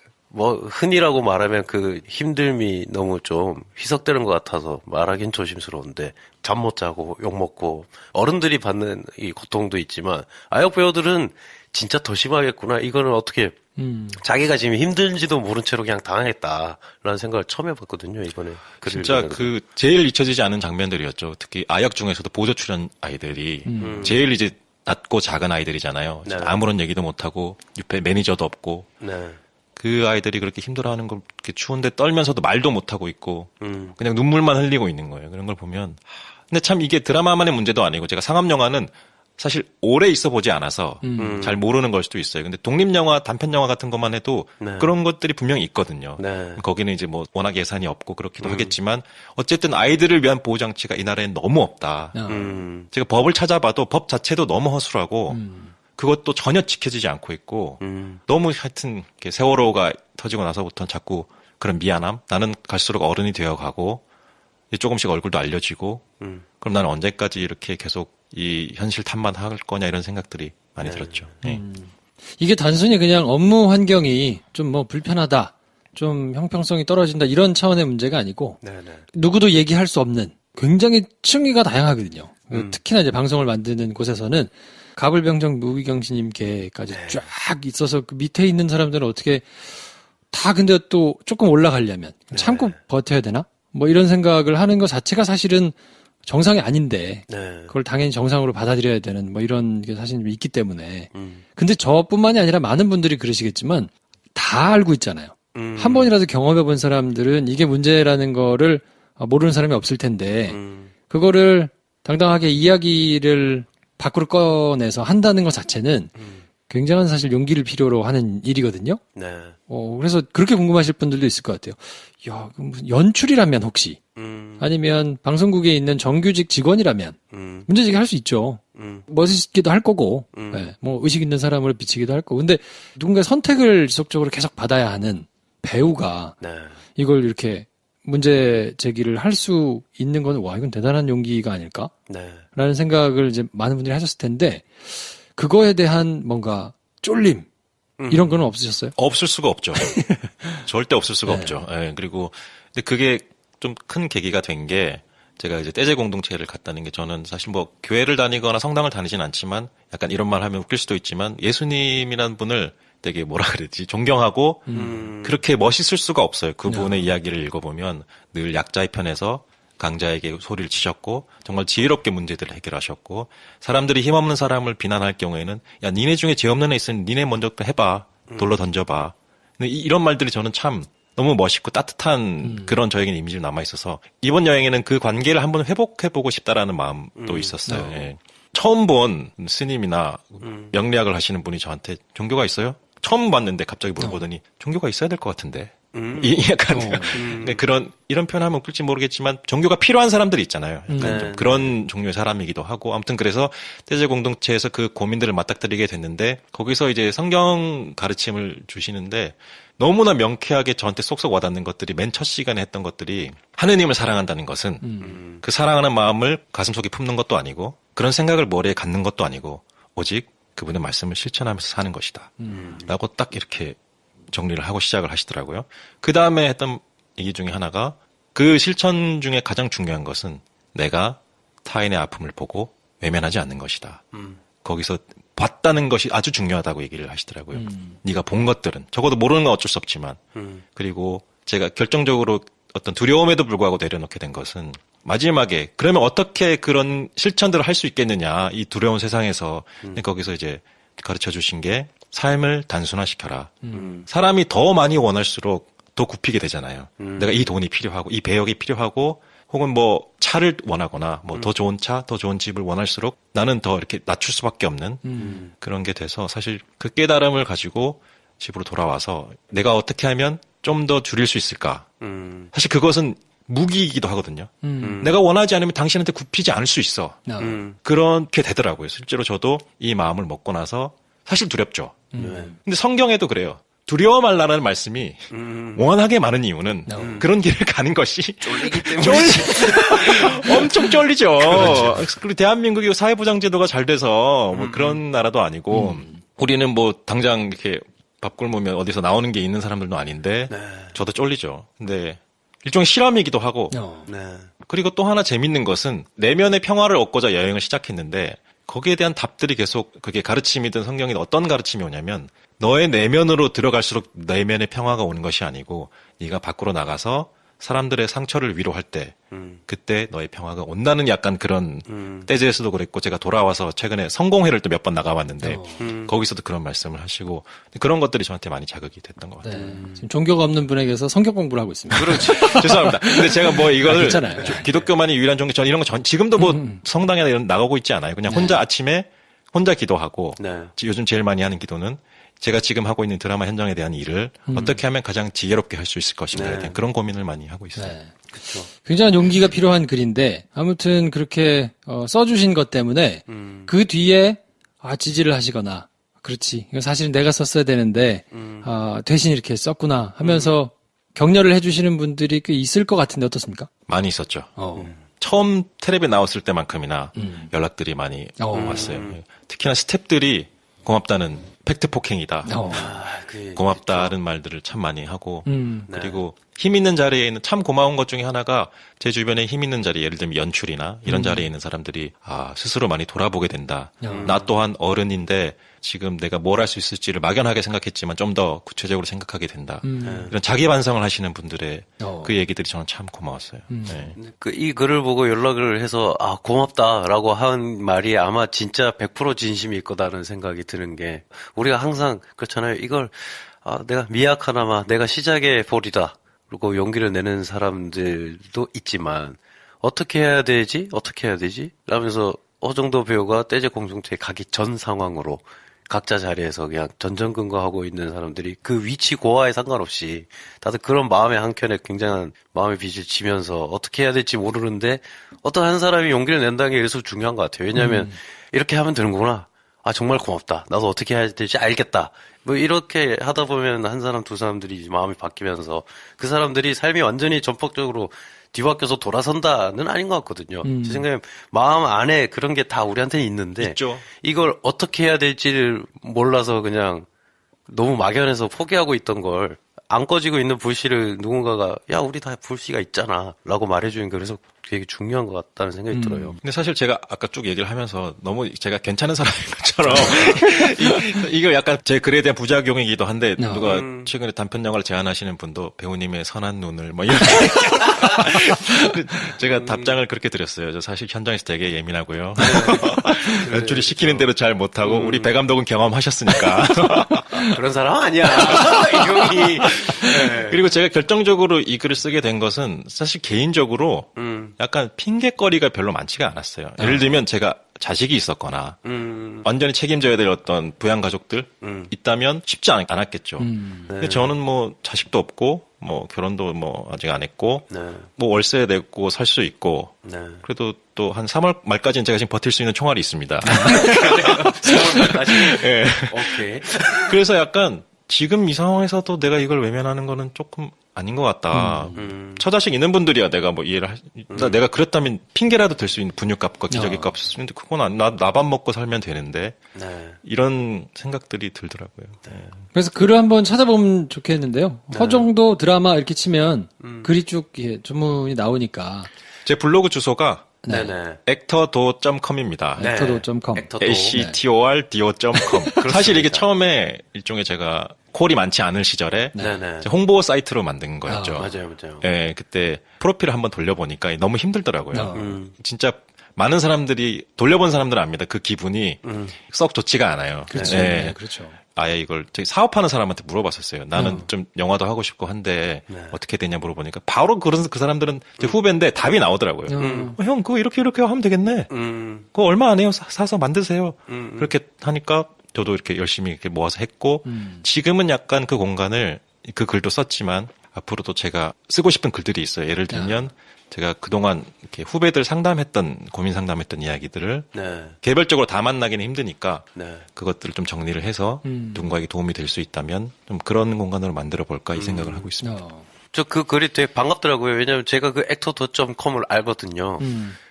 흔히라고 말하면 그 힘듦이 너무 좀 희석되는 것 같아서 말하긴 조심스러운데 잠 못 자고 욕 먹고 어른들이 받는 이 고통도 있지만 아역 배우들은 진짜 더 심하겠구나. 이거는 어떻게 자기가 지금 힘든지도 모른 채로 그냥 당하겠다라는 생각을 처음 해봤거든요. 이번에 진짜 그 제일 잊혀지지 않은 장면들이었죠. 특히 아역 중에서도 보조 출연 아이들이 제일 이제 낮고 작은 아이들이잖아요. 네. 아무런 얘기도 못하고 옆에 매니저도 없고 네. 그 아이들이 그렇게 힘들어하는 걸 이렇게 추운데 떨면서도 말도 못하고 있고 그냥 눈물만 흘리고 있는 거예요. 그런 걸 보면 근데 참 이게 드라마만의 문제도 아니고 제가 상업영화는 사실 오래 있어 보지 않아서 잘 모르는 걸 수도 있어요. 근데 독립영화, 단편영화 같은 것만 해도 네. 그런 것들이 분명히 있거든요. 네. 거기는 이제 뭐 워낙 예산이 없고 그렇기도 하겠지만 어쨌든 아이들을 위한 보호장치가 이 나라엔 너무 없다. 제가 법을 찾아봐도 법 자체도 너무 허술하고 그것도 전혀 지켜지지 않고 있고 너무 하여튼 이렇게 세월호가 터지고 나서부터는 자꾸 그런 미안함 나는 갈수록 어른이 되어가고 이제 조금씩 얼굴도 알려지고 그럼 나는 언제까지 이렇게 계속 이 현실 탓만 할 거냐 이런 생각들이 많이 들었죠. 예. 이게 단순히 그냥 업무 환경이 좀 뭐 불편하다, 좀 형평성이 떨어진다 이런 차원의 문제가 아니고 누구도 얘기할 수 없는 굉장히 층위가 다양하거든요. 특히나 이제 방송을 만드는 곳에서는 가불병정 무기경신님께까지 쫙 있어서 그 밑에 있는 사람들은 어떻게 다 근데 또 조금 올라가려면 참고 버텨야 되나? 뭐 이런 생각을 하는 것 자체가 사실은 정상이 아닌데 그걸 당연히 정상으로 받아들여야 되는 뭐 이런 게 사실 있기 때문에 근데 저뿐만이 아니라 많은 분들이 그러시겠지만 다 알고 있잖아요. 한 번이라도 경험해 본 사람들은 이게 문제라는 거를 모르는 사람이 없을 텐데 그거를 당당하게 이야기를 밖으로 꺼내서 한다는 것 자체는 굉장한 사실 용기를 필요로 하는 일이거든요. 그래서 그렇게 궁금하실 분들도 있을 것 같아요. 야, 무슨 연출이라면 혹시 아니면 방송국에 있는 정규직 직원이라면 문제제기 할 수 있죠. 멋있기도 할 거고, 네, 뭐 의식 있는 사람으로 비치기도 할 거고. 근데 누군가 선택을 지속적으로 계속 받아야 하는 배우가 이걸 이렇게 문제 제기를 할 수 있는 건 와, 이건 대단한 용기가 아닐까? 라는 생각을 이제 많은 분들이 하셨을 텐데 그거에 대한 뭔가 쫄림 이런 거는 없으셨어요? 없을 수가 없죠. 절대 없을 수가 없죠. 예, 그리고 근데 그게 좀 큰 계기가 된 게 제가 이제 떼제 공동체를 갔다는 게 저는 사실 뭐 교회를 다니거나 성당을 다니진 않지만 약간 이런 말 하면 웃길 수도 있지만 예수님이라는 분을 되게 뭐라 그랬지 존경하고 그렇게 멋있을 수가 없어요. 그분의 이야기를 읽어보면 늘 약자의 편에서 강자에게 소리를 치셨고 정말 지혜롭게 문제들을 해결하셨고 사람들이 힘없는 사람을 비난할 경우에는 야 니네 중에 죄 없는 애 있으면 니네 먼저 해봐. 돌로 던져봐. 근데 이런 말들이 저는 참 너무 멋있고 따뜻한 그런 저에게는 이미지가 남아있어서 이번 여행에는 그 관계를 한번 회복해보고 싶다라는 마음도 있었어요. 예. 처음 본 스님이나 명리학을 하시는 분이 저한테 종교가 있어요? 처음 봤는데 갑자기 물어보더니 종교가 있어야 될 것 같은데. 약간 이런 표현하면 웃길지 모르겠지만 종교가 필요한 사람들이 있잖아요. 약간 좀 그런 종류의 사람이기도 하고 아무튼 그래서 떼제 공동체에서 그 고민들을 맞닥뜨리게 됐는데 거기서 이제 성경 가르침을 주시는데 너무나 명쾌하게 저한테 쏙쏙 와닿는 것들이 맨 첫 시간에 했던 것들이 하느님을 사랑한다는 것은 그 사랑하는 마음을 가슴속에 품는 것도 아니고 그런 생각을 머리에 갖는 것도 아니고 오직 그분의 말씀을 실천하면서 사는 것이다. 라고 딱 이렇게 정리를 하고 시작을 하시더라고요. 그 다음에 했던 얘기 중에 하나가 그 실천 중에 가장 중요한 것은 내가 타인의 아픔을 보고 외면하지 않는 것이다. 거기서 봤다는 것이 아주 중요하다고 얘기를 하시더라고요. 네가 본 것들은 적어도 모르는 건 어쩔 수 없지만 그리고 제가 결정적으로 어떤 두려움에도 불구하고 내려놓게 된 것은 마지막에 그러면 어떻게 그런 실천들을 할 수 있겠느냐 이 두려운 세상에서 거기서 이제 가르쳐 주신 게 삶을 단순화시켜라. 사람이 더 많이 원할수록 더 굽히게 되잖아요. 내가 이 돈이 필요하고 이 배역이 필요하고 혹은 뭐 차를 원하거나 뭐 더 좋은 차, 더 좋은 집을 원할수록 나는 더 이렇게 낮출 수밖에 없는 그런 게 돼서 사실 그 깨달음을 가지고 집으로 돌아와서 내가 어떻게 하면 좀 더 줄일 수 있을까. 사실 그것은 무기이기도 하거든요. 내가 원하지 않으면 당신한테 굽히지 않을 수 있어. 그렇게 되더라고요. 실제로 저도 이 마음을 먹고 나서 사실 두렵죠. 근데 성경에도 그래요. 두려워 말라는 말씀이 워낙에 많은 이유는 그런 길을 가는 것이 쫄리기 때문에 엄청 쫄리죠. 그렇죠. 그리고 대한민국이 사회보장제도가 잘 돼서 뭐 그런 나라도 아니고 우리는 뭐 당장 이렇게 밥 굶으면 어디서 나오는 게 있는 사람들도 아닌데 저도 쫄리죠. 근데 일종의 실험이기도 하고 그리고 또 하나 재밌는 것은 내면의 평화를 얻고자 여행을 시작했는데 거기에 대한 답들이 계속 그게 가르침이든 성경이든 어떤 가르침이 오냐면 너의 내면으로 들어갈수록 내면의 평화가 오는 것이 아니고 네가 밖으로 나가서 사람들의 상처를 위로할 때 그때 너의 평화가 온다는 약간 그런 떼제에서도 그랬고 제가 돌아와서 최근에 성공회를 또 몇 번 나가봤는데 거기서도 그런 말씀을 하시고 그런 것들이 저한테 많이 자극이 됐던 것 같아요. 지금 종교가 없는 분에게서 성경 공부를 하고 있습니다. 그렇지. 죄송합니다. 근데 제가 뭐 이거를 괜찮아요. 기독교만이 유일한 종교 전 이런 거 지금도 뭐 성당이나 이런 나가고 있지 않아요. 그냥 혼자 아침에 혼자 기도하고 요즘 제일 많이 하는 기도는 제가 지금 하고 있는 드라마 현장에 대한 일을 어떻게 하면 가장 지혜롭게 할 수 있을 것인가에 대한 그런 고민을 많이 하고 있어요. 그렇죠. 굉장한 용기가 필요한 글인데 아무튼 그렇게 써주신 것 때문에 그 뒤에 지지를 하시거나 그렇지 이거 사실은 내가 썼어야 되는데 대신 이렇게 썼구나 하면서 격려를 해주시는 분들이 꽤 있을 것 같은데 어떻습니까? 많이 있었죠. 처음 텔레비에 나왔을 때만큼이나 연락들이 많이 어. 왔어요. 특히나 스태프들이 고맙다는 팩트 폭행이다. 고맙다는 말들을 참 많이 하고 그리고 힘 있는 자리에 있는 참 고마운 것 중에 하나가 제 주변에 힘 있는 자리 예를 들면 연출이나 이런 자리에 있는 사람들이 스스로 많이 돌아보게 된다. 나 또한 어른인데 지금 내가 뭘 할 수 있을지를 막연하게 생각했지만 좀 더 구체적으로 생각하게 된다. 이런 자기 반성을 하시는 분들의 그 얘기들이 저는 참 고마웠어요. 네. 이 글을 보고 연락을 해서 고맙다라고 한 말이 아마 진짜 100% 진심일 거다라는 생각이 드는 게 우리가 항상 그렇잖아요. 이걸 내가 미약하나마 내가 시작의 볼이다. 그리고 용기를 내는 사람들도 있지만 어떻게 해야 되지? 라면서 허정도 배우가 떼제 공동체에 가기 전 상황으로 각자 자리에서 그냥 전전긍긍하고 있는 사람들이 그 위치 고하에 상관없이 다들 그런 마음의 한켠에 굉장한 마음의 빚을 지면서 어떻게 해야 될지 모르는데 어떤 한 사람이 용기를 낸다는 게 그래서 중요한 것 같아요. 왜냐하면 이렇게 하면 되는구나. 정말 고맙다. 나도 어떻게 해야 될지 알겠다. 뭐 이렇게 하다 보면 한 사람 두 사람들이 마음이 바뀌면서 그 사람들이 삶이 완전히 전폭적으로 뒤바뀌어서 돌아선다는 아닌 것 같거든요. 제 생각에 마음 안에 그런 게 다 우리한테는 있는데 있죠. 이걸 어떻게 해야 될지를 몰라서 그냥 너무 막연해서 포기하고 있던 걸 안 꺼지고 있는 불씨를 누군가가 야 우리 다 불씨가 있잖아 라고 말해주는 게 그래서 되게 중요한 것 같다는 생각이 들어요. 근데 사실 제가 아까 쭉 얘기를 하면서 너무 제가 괜찮은 사람인 것처럼 이거 약간 제 글에 대한 부작용이기도 한데 누가 최근에 단편 영화를 제안하시는 분도 배우님의 선한 눈을 뭐 이런 제가 답장을 그렇게 드렸어요. 저 사실 현장에서 되게 예민하고요. 연출이 시키는 대로 잘 못하고 우리 배 감독은 경험하셨으니까 그런 사람 아니야. 이 형이. 네. 그리고 제가 결정적으로 이 글을 쓰게 된 것은 사실 개인적으로 약간 핑계거리가 별로 많지가 않았어요. 예를 들면 제가 자식이 있었거나 완전히 책임져야 될 어떤 부양 가족들 있다면 쉽지 않았겠죠. 근데 저는 뭐 자식도 없고 뭐 결혼도 뭐 아직 안 했고 뭐 월세 내고 살 수 있고 그래도 또 한 3월 말까지는 제가 지금 버틸 수 있는 총알이 있습니다. 3월 말까지. 네. 오케이. 그래서 약간 지금 이 상황에서도 내가 이걸 외면하는 거는 조금 아닌 것 같다. 처자식 있는 분들이야 내가 뭐 이해를 내가 그랬다면 핑계라도 될 수 있는 분유값과 기저귀값 쓰는데 그건 나 밥 먹고 살면 되는데 이런 생각들이 들더라고요. 네. 그래서 글을 한번 찾아보면 좋겠는데요. 허정도 드라마 이렇게 치면 글이 쭉 전문이 나오니까 제 블로그 주소가 네네. actordo.com입니다. 네. actordo.com. actordo.com. 사실 이게 처음에 일종의 제가 콜이 많지 않은 시절에 홍보 사이트로 만든 거였죠. 맞아요. 네, 그때 프로필을 한번 돌려보니까 너무 힘들더라고요. 진짜 많은 사람들이 돌려본 사람들은 압니다. 그 기분이 썩 좋지가 않아요. 그렇죠. 네. 그렇죠. 아예 이걸 저기 사업하는 사람한테 물어봤었어요. 나는 좀 영화도 하고 싶고 한데 어떻게 되냐 물어보니까 바로 그 사람들은 제 후배인데 답이 나오더라고요. 형 그거 이렇게 하면 되겠네. 그거 얼마 안 해요. 사서 만드세요. 그렇게 하니까 저도 이렇게 열심히 이렇게 모아서 했고 지금은 약간 그 공간을 그 글도 썼지만 앞으로도 제가 쓰고 싶은 글들이 있어요. 예를 들면 제가 그동안 이렇게 후배들 고민 상담했던 이야기들을 개별적으로 다 만나기는 힘드니까 그것들을 좀 정리를 해서 누군가에게 도움이 될 수 있다면 좀 그런 공간으로 만들어 볼까 이 생각을 하고 있습니다. 저 그 글이 되게 반갑더라고요. 왜냐면 제가 그 actor.com을 알거든요.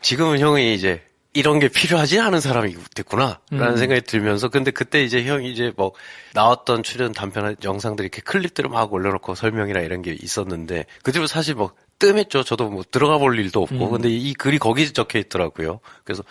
지금은 형이 이제 이런 게 필요하지 않은 사람이 됐구나 라는 생각이 들면서 근데 그때 이제 형이 이제 뭐 나왔던 출연 단편 영상들 이렇게 클립들을 막 올려놓고 설명이나 이런 게 있었는데 그 뒤로 사실 뭐 뜸했죠. 저도 뭐 들어가 볼 일도 없고 근데 이 글이 거기 적혀 있더라고요. 그래서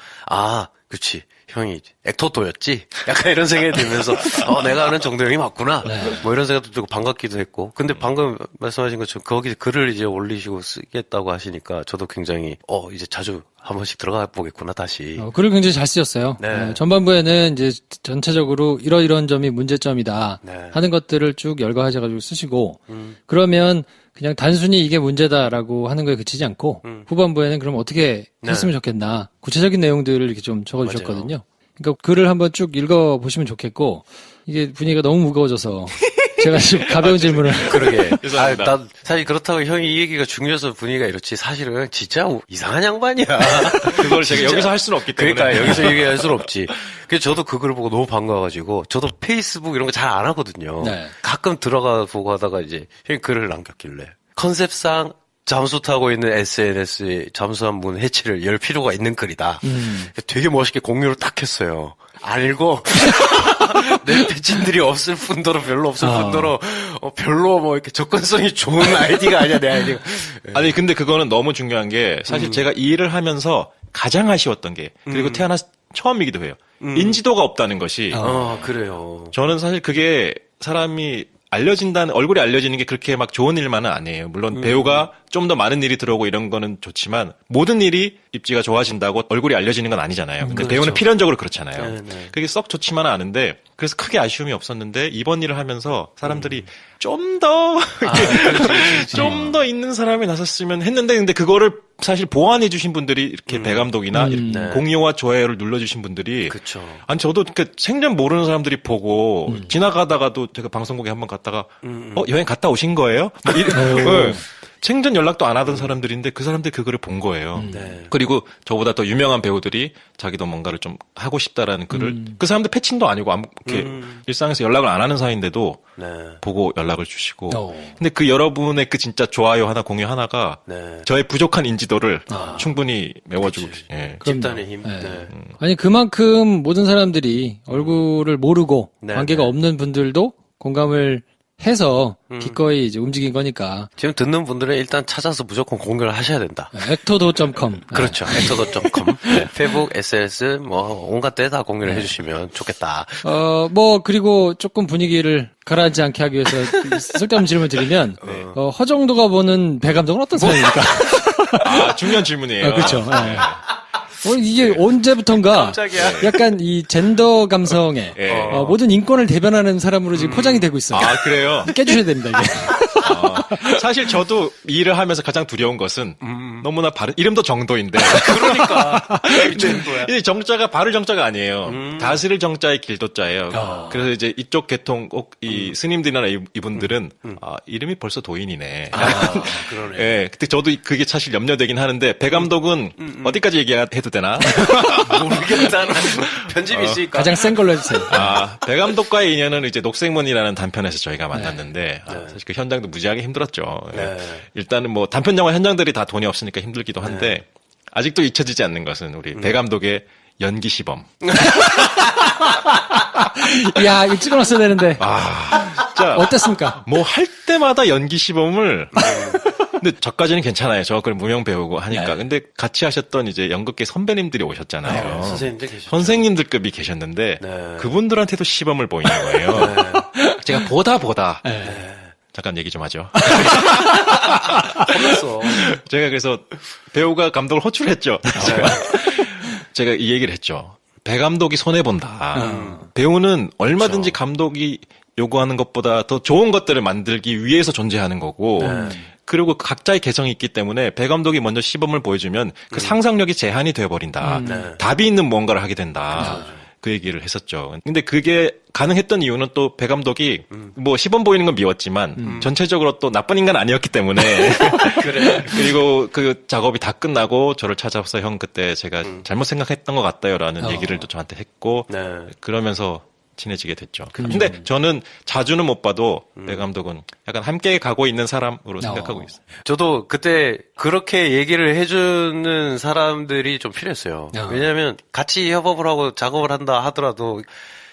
그치 형이 액터도였지? 약간 이런 생각이 들면서 내가 아는 정도형이 맞구나. 뭐 이런 생각도 들고 반갑기도 했고 근데 방금 말씀하신 것처럼 거기 글을 이제 올리시고 쓰겠다고 하시니까 저도 굉장히 이제 자주 한 번씩 들어가 보겠구나 다시. 글을 굉장히 잘 쓰셨어요. 전반부에는 이제 전체적으로 이런 점이 문제점이다 하는 것들을 쭉 열거하셔가지고 쓰시고 그러면 그냥 단순히 이게 문제다라고 하는 거에 그치지 않고 후반부에는 그럼 어떻게 했으면 좋겠나 구체적인 내용들을 이렇게 좀 적어주셨거든요. 그러니까 글을 한번 쭉 읽어보시면 좋겠고 이게 분위기가 너무 무거워져서 제가 지금 가벼운 질문을. 그러게. 난 사실 그렇다고 형이 이 얘기가 중요해서 분위기가 이렇지 사실은 진짜 이상한 양반이야. 그걸 제가 여기서 할 수는 없기 때문에. 그러니까 여기서 얘기할 수는 없지. 그래서 저도 그 글을 보고 너무 반가워가지고 저도 페이스북 이런 거 잘 안 하거든요. 가끔 들어가 보고 하다가 이제 형이 글을 남겼길래 컨셉상 잠수 타고 있는 SNS의 잠수함 문 해치를 열 필요가 있는 글이다. 되게 멋있게 공유를 딱 했어요. 알고 내 패친들이 없을 뿐더러 별로 없을 뿐더러 별로 뭐 이렇게 접근성이 좋은 아이디가 아니야 내 아이디가. 아니 근데 그거는 너무 중요한 게 사실 제가 이 일을 하면서 가장 아쉬웠던 게 그리고 태어나서 처음이기도 해요. 인지도가 없다는 것이. 그래요. 저는 사실 그게 사람이 얼굴이 알려지는 게 그렇게 막 좋은 일만은 아니에요. 물론 배우가 좀 더 많은 일이 들어오고 이런 거는 좋지만 모든 일이 입지가 좋아진다고 얼굴이 알려지는 건 아니잖아요. 근데 그렇죠. 배우는 필연적으로 그렇잖아요. 네네. 그게 썩 좋지만은 않은데 그래서 크게 아쉬움이 없었는데 이번 일을 하면서 사람들이 좀 더 좀 더 있는 사람이 나섰으면 했는데 근데 그거를 사실 보완해 주신 분들이 이렇게 배 감독이나 네. 공유와 좋아요를 눌러주신 분들이 그쵸. 아니 저도 그 생전 모르는 사람들이 보고 지나가다가도 제가 방송국에 한번 갔다가 여행 갔다 오신 거예요? 뭐 네. 생전 연락도 안 하던 사람들인데 그 사람들이 그거를 본 거예요. 네. 그리고 저보다 더 유명한 배우들이 자기도 뭔가를 좀 하고 싶다라는 글을 그 사람들 패친도 아니고 이렇게 일상에서 연락을 안 하는 사이인데도 네. 보고 연락을 주시고 근데 그 여러분의 그 진짜 좋아요 하나 공유 하나가 네. 저의 부족한 인지도를 충분히 메워주고 예. 집단의 힘. 네. 네. 아니 그만큼 모든 사람들이 얼굴을 모르고 네, 관계가 네. 없는 분들도 공감을 해서 기꺼이 이제 움직인 거니까. 지금 듣는 분들은 일단 찾아서 무조건 공유를 하셔야 된다. 엑토도.com. 그렇죠. 엑터도.com. 네. 페이북, SNS, 뭐, 온갖 데 다 공유를 해주시면 좋겠다. 그리고 조금 분위기를 가라앉지 않게 하기 위해서 쓸데없는 질문 드리면, 허정도가 보는 배 감독은 어떤 사람입니까? 중요한 질문이에요. 그렇죠. 네. 이게 언제부턴가 깜짝이야. 약간 이 젠더 감성에 모든 인권을 대변하는 사람으로 지금 포장이 되고 있어요. 그래요? 깨주셔야 됩니다, 이게. 사실 저도 이 일을 하면서 가장 두려운 것은 너무나 이름도 정도인데. 그러니까. 이 정도야. 이 정자가 바를 정자가 아니에요. 다스릴 정자의 길도자예요. 그래서 이제 이쪽 계통 꼭 이 스님들이나 이분들은 이름이 벌써 도인이네. 그러네. 예, 그때 저도 그게 사실 염려되긴 하는데 배 감독은 어디까지 얘기해도 되나? 모르겠다는 편집이 있으니까. 가장 센 걸로 해주세요. 배 감독과의 인연은 이제 녹색문이라는 단편에서 저희가 만났는데 사실 그 현장도 무지하게 힘들었죠. 네. 일단은 뭐 단편 영화 현장들이 다 돈이 없으니까 힘들기도 한데 아직도 잊혀지지 않는 것은 우리 배 감독의 연기 시범. 이야, 이거 찍어놨어야 되는데. 진짜 어땠습니까? 뭐 할 때마다 연기 시범을. 근데 저까지는 괜찮아요. 저 그걸 무명 배우고 하니까. 근데 같이 하셨던 이제 연극계 선배님들이 오셨잖아요. 선생님들 계시죠. 선생님들급이 계셨는데 그분들한테도 시범을 보이는 거예요. 제가 보다. 잠깐 얘기 좀 하죠. 혼났어. 제가 그래서 배우가 감독을 호출했죠. 제가 이 얘기를 했죠. 배 감독이 손해본다. 배우는 얼마든지 감독이 요구하는 것보다 더 좋은 것들을 만들기 위해서 존재하는 거고 그리고 각자의 개성이 있기 때문에 배 감독이 먼저 시범을 보여주면 그 상상력이 제한이 되어버린다. 답이 있는 뭔가를 하게 된다. 그 얘기를 했었죠. 근데 그게 가능했던 이유는 또 배 감독이 뭐 시범 보이는 건 미웠지만 전체적으로 또 나쁜 인간 아니었기 때문에 그래. 그리고 그 작업이 다 끝나고 저를 찾아와서 형 그때 제가 잘못 생각했던 것 같다요라는 얘기를 또 저한테 했고 그러면서 친해지게 됐죠. 근데 저는 자주는 못 봐도 배 감독은 약간 함께 가고 있는 사람으로 생각하고 있어요. 저도 그때 그렇게 얘기를 해주는 사람들이 좀 필요했어요. 왜냐하면 같이 협업을 하고 작업을 한다 하더라도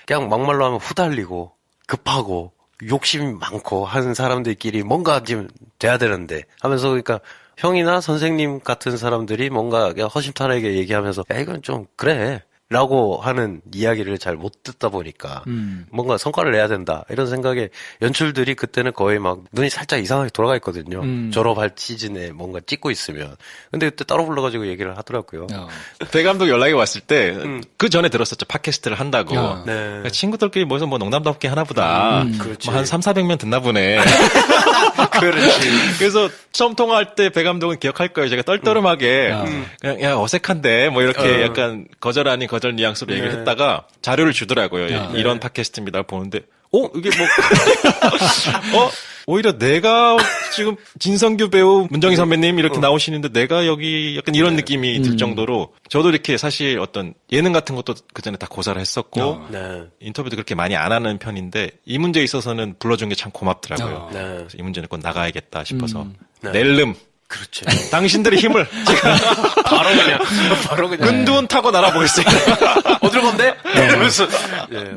그냥 막말로 하면 후달리고 급하고 욕심이 많고 하는 사람들끼리 뭔가 좀 돼야 되는데 하면서 그러니까 형이나 선생님 같은 사람들이 뭔가 그냥 허심탄회하게 얘기하면서 야 이건 좀 그래 라고 하는 이야기를 잘 못 듣다 보니까 뭔가 성과를 내야 된다 이런 생각에 연출들이 그때는 거의 막 눈이 살짝 이상하게 돌아가 있거든요. 졸업할 시즌에 뭔가 찍고 있으면. 근데 그때 따로 불러가지고 얘기를 하더라고요. 배 감독 연락이 왔을 때 그 전에 들었었죠. 팟캐스트를 한다고. 네. 친구들끼리 모여서 뭐 농담도 없게 하나 보다. 그렇지. 뭐 한 3,400명 듣나 보네. 그렇지. 그래서 처음 통화할 때 배 감독은 기억할 거예요. 제가 떨떠름하게 그냥 야 어색한데 뭐 이렇게 약간 거절 아닌 거절 뉘앙스로 얘기를 했다가 자료를 주더라고요. 이런 팟캐스트입니다. 보는데 이게 뭐 오히려 내가 지금 진성규 배우, 문정희 선배님 이렇게 나오시는데 내가 여기 약간 이런 느낌이 들 정도로 저도 이렇게 사실 어떤 예능 같은 것도 그전에 다 고사를 했었고 인터뷰도 그렇게 많이 안 하는 편인데 이 문제에 있어서는 불러준 게 참 고맙더라고요. 그래서 이 문제는 꼭 나가야겠다 싶어서 낼름. 그렇죠. 당신들의 힘을 바로 그냥 근두원 타고 날아보겠습니다. 어딜 건데? 그래서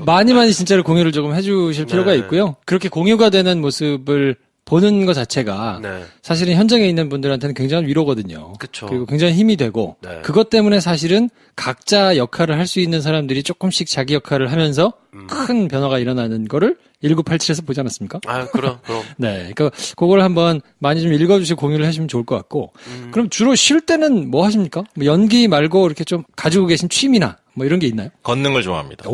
많이 진짜로 공유를 조금 해주실 필요가 있고요. 그렇게 공유가 되는 모습을 보는 것 자체가 사실은 현장에 있는 분들한테는 굉장히 위로거든요. 그쵸. 그리고 굉장히 힘이 되고 그것 때문에 사실은 각자 역할을 할 수 있는 사람들이 조금씩 자기 역할을 하면서 큰 변화가 일어나는 거를 1987에서 보지 않았습니까? 그럼. 네. 그러니까 그걸 한번 많이 좀 읽어주시고 공유를 하시면 좋을 것 같고 그럼 주로 쉴 때는 뭐 하십니까? 뭐 연기 말고 이렇게 좀 가지고 계신 취미나 뭐 이런 게 있나요? 걷는 걸 좋아합니다.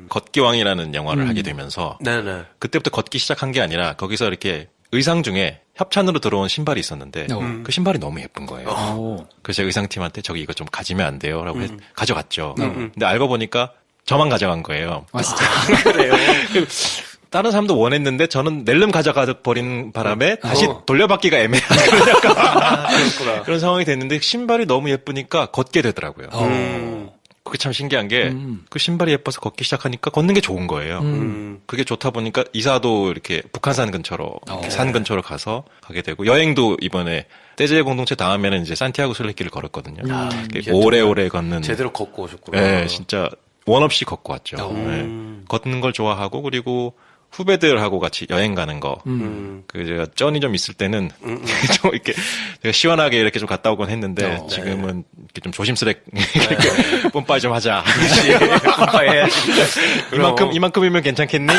걷기왕이라는 영화를 하게 되면서 네네. 그때부터 걷기 시작한 게 아니라 거기서 이렇게 의상 중에 협찬으로 들어온 신발이 있었는데 그 신발이 너무 예쁜 거예요. 그래서 제가 의상팀한테 저기 이거 좀 가지면 안 돼요? 라고 가져갔죠. 근데 알고 보니까 저만 가져간 거예요. 진짜. 그래요. 다른 사람도 원했는데 저는 낼름 가져가 버린 바람에 다시 돌려받기가 애매한 그렇구나. 그런 상황이 됐는데 신발이 너무 예쁘니까 걷게 되더라고요. 그게 참 신기한 게 그 신발이 예뻐서 걷기 시작하니까 걷는 게 좋은 거예요. 그게 좋다 보니까 이사도 이렇게 북한산 근처로 이렇게 산 근처로 가서 가게 되고 여행도 이번에 떼제 공동체 다음에는 이제 산티아고 순례길을 걸었거든요. 오래오래 걷는 제대로 걷고 오셨구나. 네, 진짜 원 없이 걷고 왔죠. 네. 걷는 걸 좋아하고 그리고 후배들하고 같이 여행 가는 거. 그 제가 쩐이 좀 있을 때는 좀 이렇게 제가 시원하게 이렇게 좀 갔다 오곤 했는데 지금은 이렇게 좀 조심스레 이렇게 뽐빠이 좀 하자. 뽐빠이 해야지. 이만큼이면 괜찮겠니?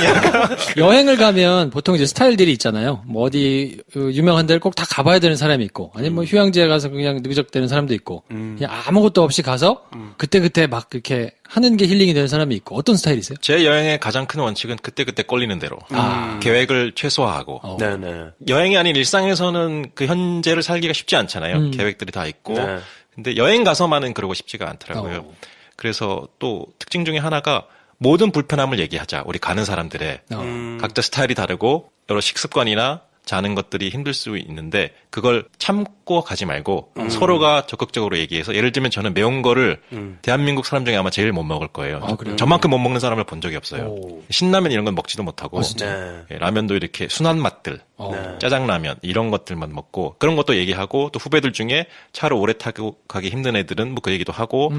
여행을 가면 보통 이제 스타일들이 있잖아요. 뭐 어디 유명한 데를 꼭 다 가봐야 되는 사람이 있고, 아니면 뭐 휴양지에 가서 그냥 느그적대는 사람도 있고, 그냥 아무것도 없이 가서 그때 막 이렇게 하는 게 힐링이 되는 사람이 있고, 어떤 스타일이세요? 제 여행의 가장 큰 원칙은 그때 꼴리는 대로 계획을 최소화하고. 네네. 여행이 아닌 일상에서는 그 현재를 살기가 쉽지 않잖아요. 계획들이 다 있고. 근데 여행 가서만은 그러고 싶지가 않더라고요. 그래서 또 특징 중에 하나가 모든 불편함을 얘기하자. 우리 가는 사람들의 각자 스타일이 다르고 여러 식습관이나 자는 것들이 힘들 수 있는데 그걸 참고 가지 말고 서로가 적극적으로 얘기해서 예를 들면 저는 매운 거를 대한민국 사람 중에 아마 제일 못 먹을 거예요. 저만큼 못 먹는 사람을 본 적이 없어요. 신라면 이런 건 먹지도 못하고 라면도 이렇게 순한 맛들 짜장라면 이런 것들만 먹고 그런 것도 얘기하고 또 후배들 중에 차를 오래 타고 가기 힘든 애들은 뭐 그 얘기도 하고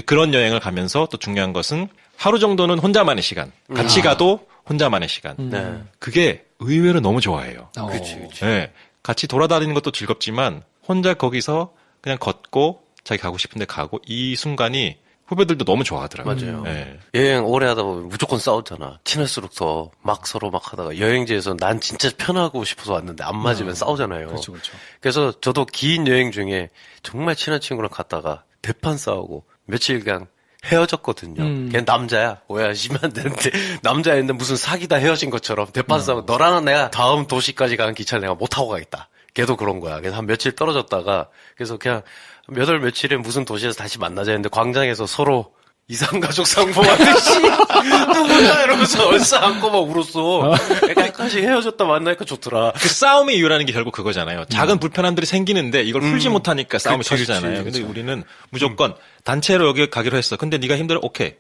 그런 여행을 가면서 또 중요한 것은 하루 정도는 혼자만의 시간 같이 가도 혼자만의 시간 그게 의외로 너무 좋아해요. 그치. 네, 같이 돌아다니는 것도 즐겁지만 혼자 거기서 그냥 걷고 자기 가고 싶은 데 가고 이 순간이 후배들도 너무 좋아하더라고요. 맞아요. 네. 여행 오래 하다 보면 무조건 싸우잖아. 친할수록 더 막 서로 막 하다가 여행지에서 난 진짜 편하고 싶어서 왔는데 안 맞으면 싸우잖아요. 그렇죠. 그래서 저도 긴 여행 중에 정말 친한 친구랑 갔다가 대판 싸우고 며칠간 헤어졌거든요. 걔 남자야. 오해하시면 안 되는데 남자였는데 무슨 사귀다 헤어진 것처럼 대판 싸우고 너랑은 내가 다음 도시까지 가는 기차를 내가 못 타고 가겠다. 걔도 그런 거야. 그래서 한 며칠 떨어졌다가 그래서 그냥 몇 월 며칠에 무슨 도시에서 다시 만나자 했는데 광장에서 서로 이상가족 상봉하듯이 누구야 이러면서 얼싸안고 막 울었어. 여기까지 헤어졌다 만나니까 좋더라. 그 싸움의 이유라는 게 결국 그거잖아요. 작은 불편함들이 생기는데 이걸 풀지 못하니까 싸움이 터지잖아요. 근데 우리는 무조건 단체로 여기 가기로 했어. 근데 네가 힘들어? 오케이.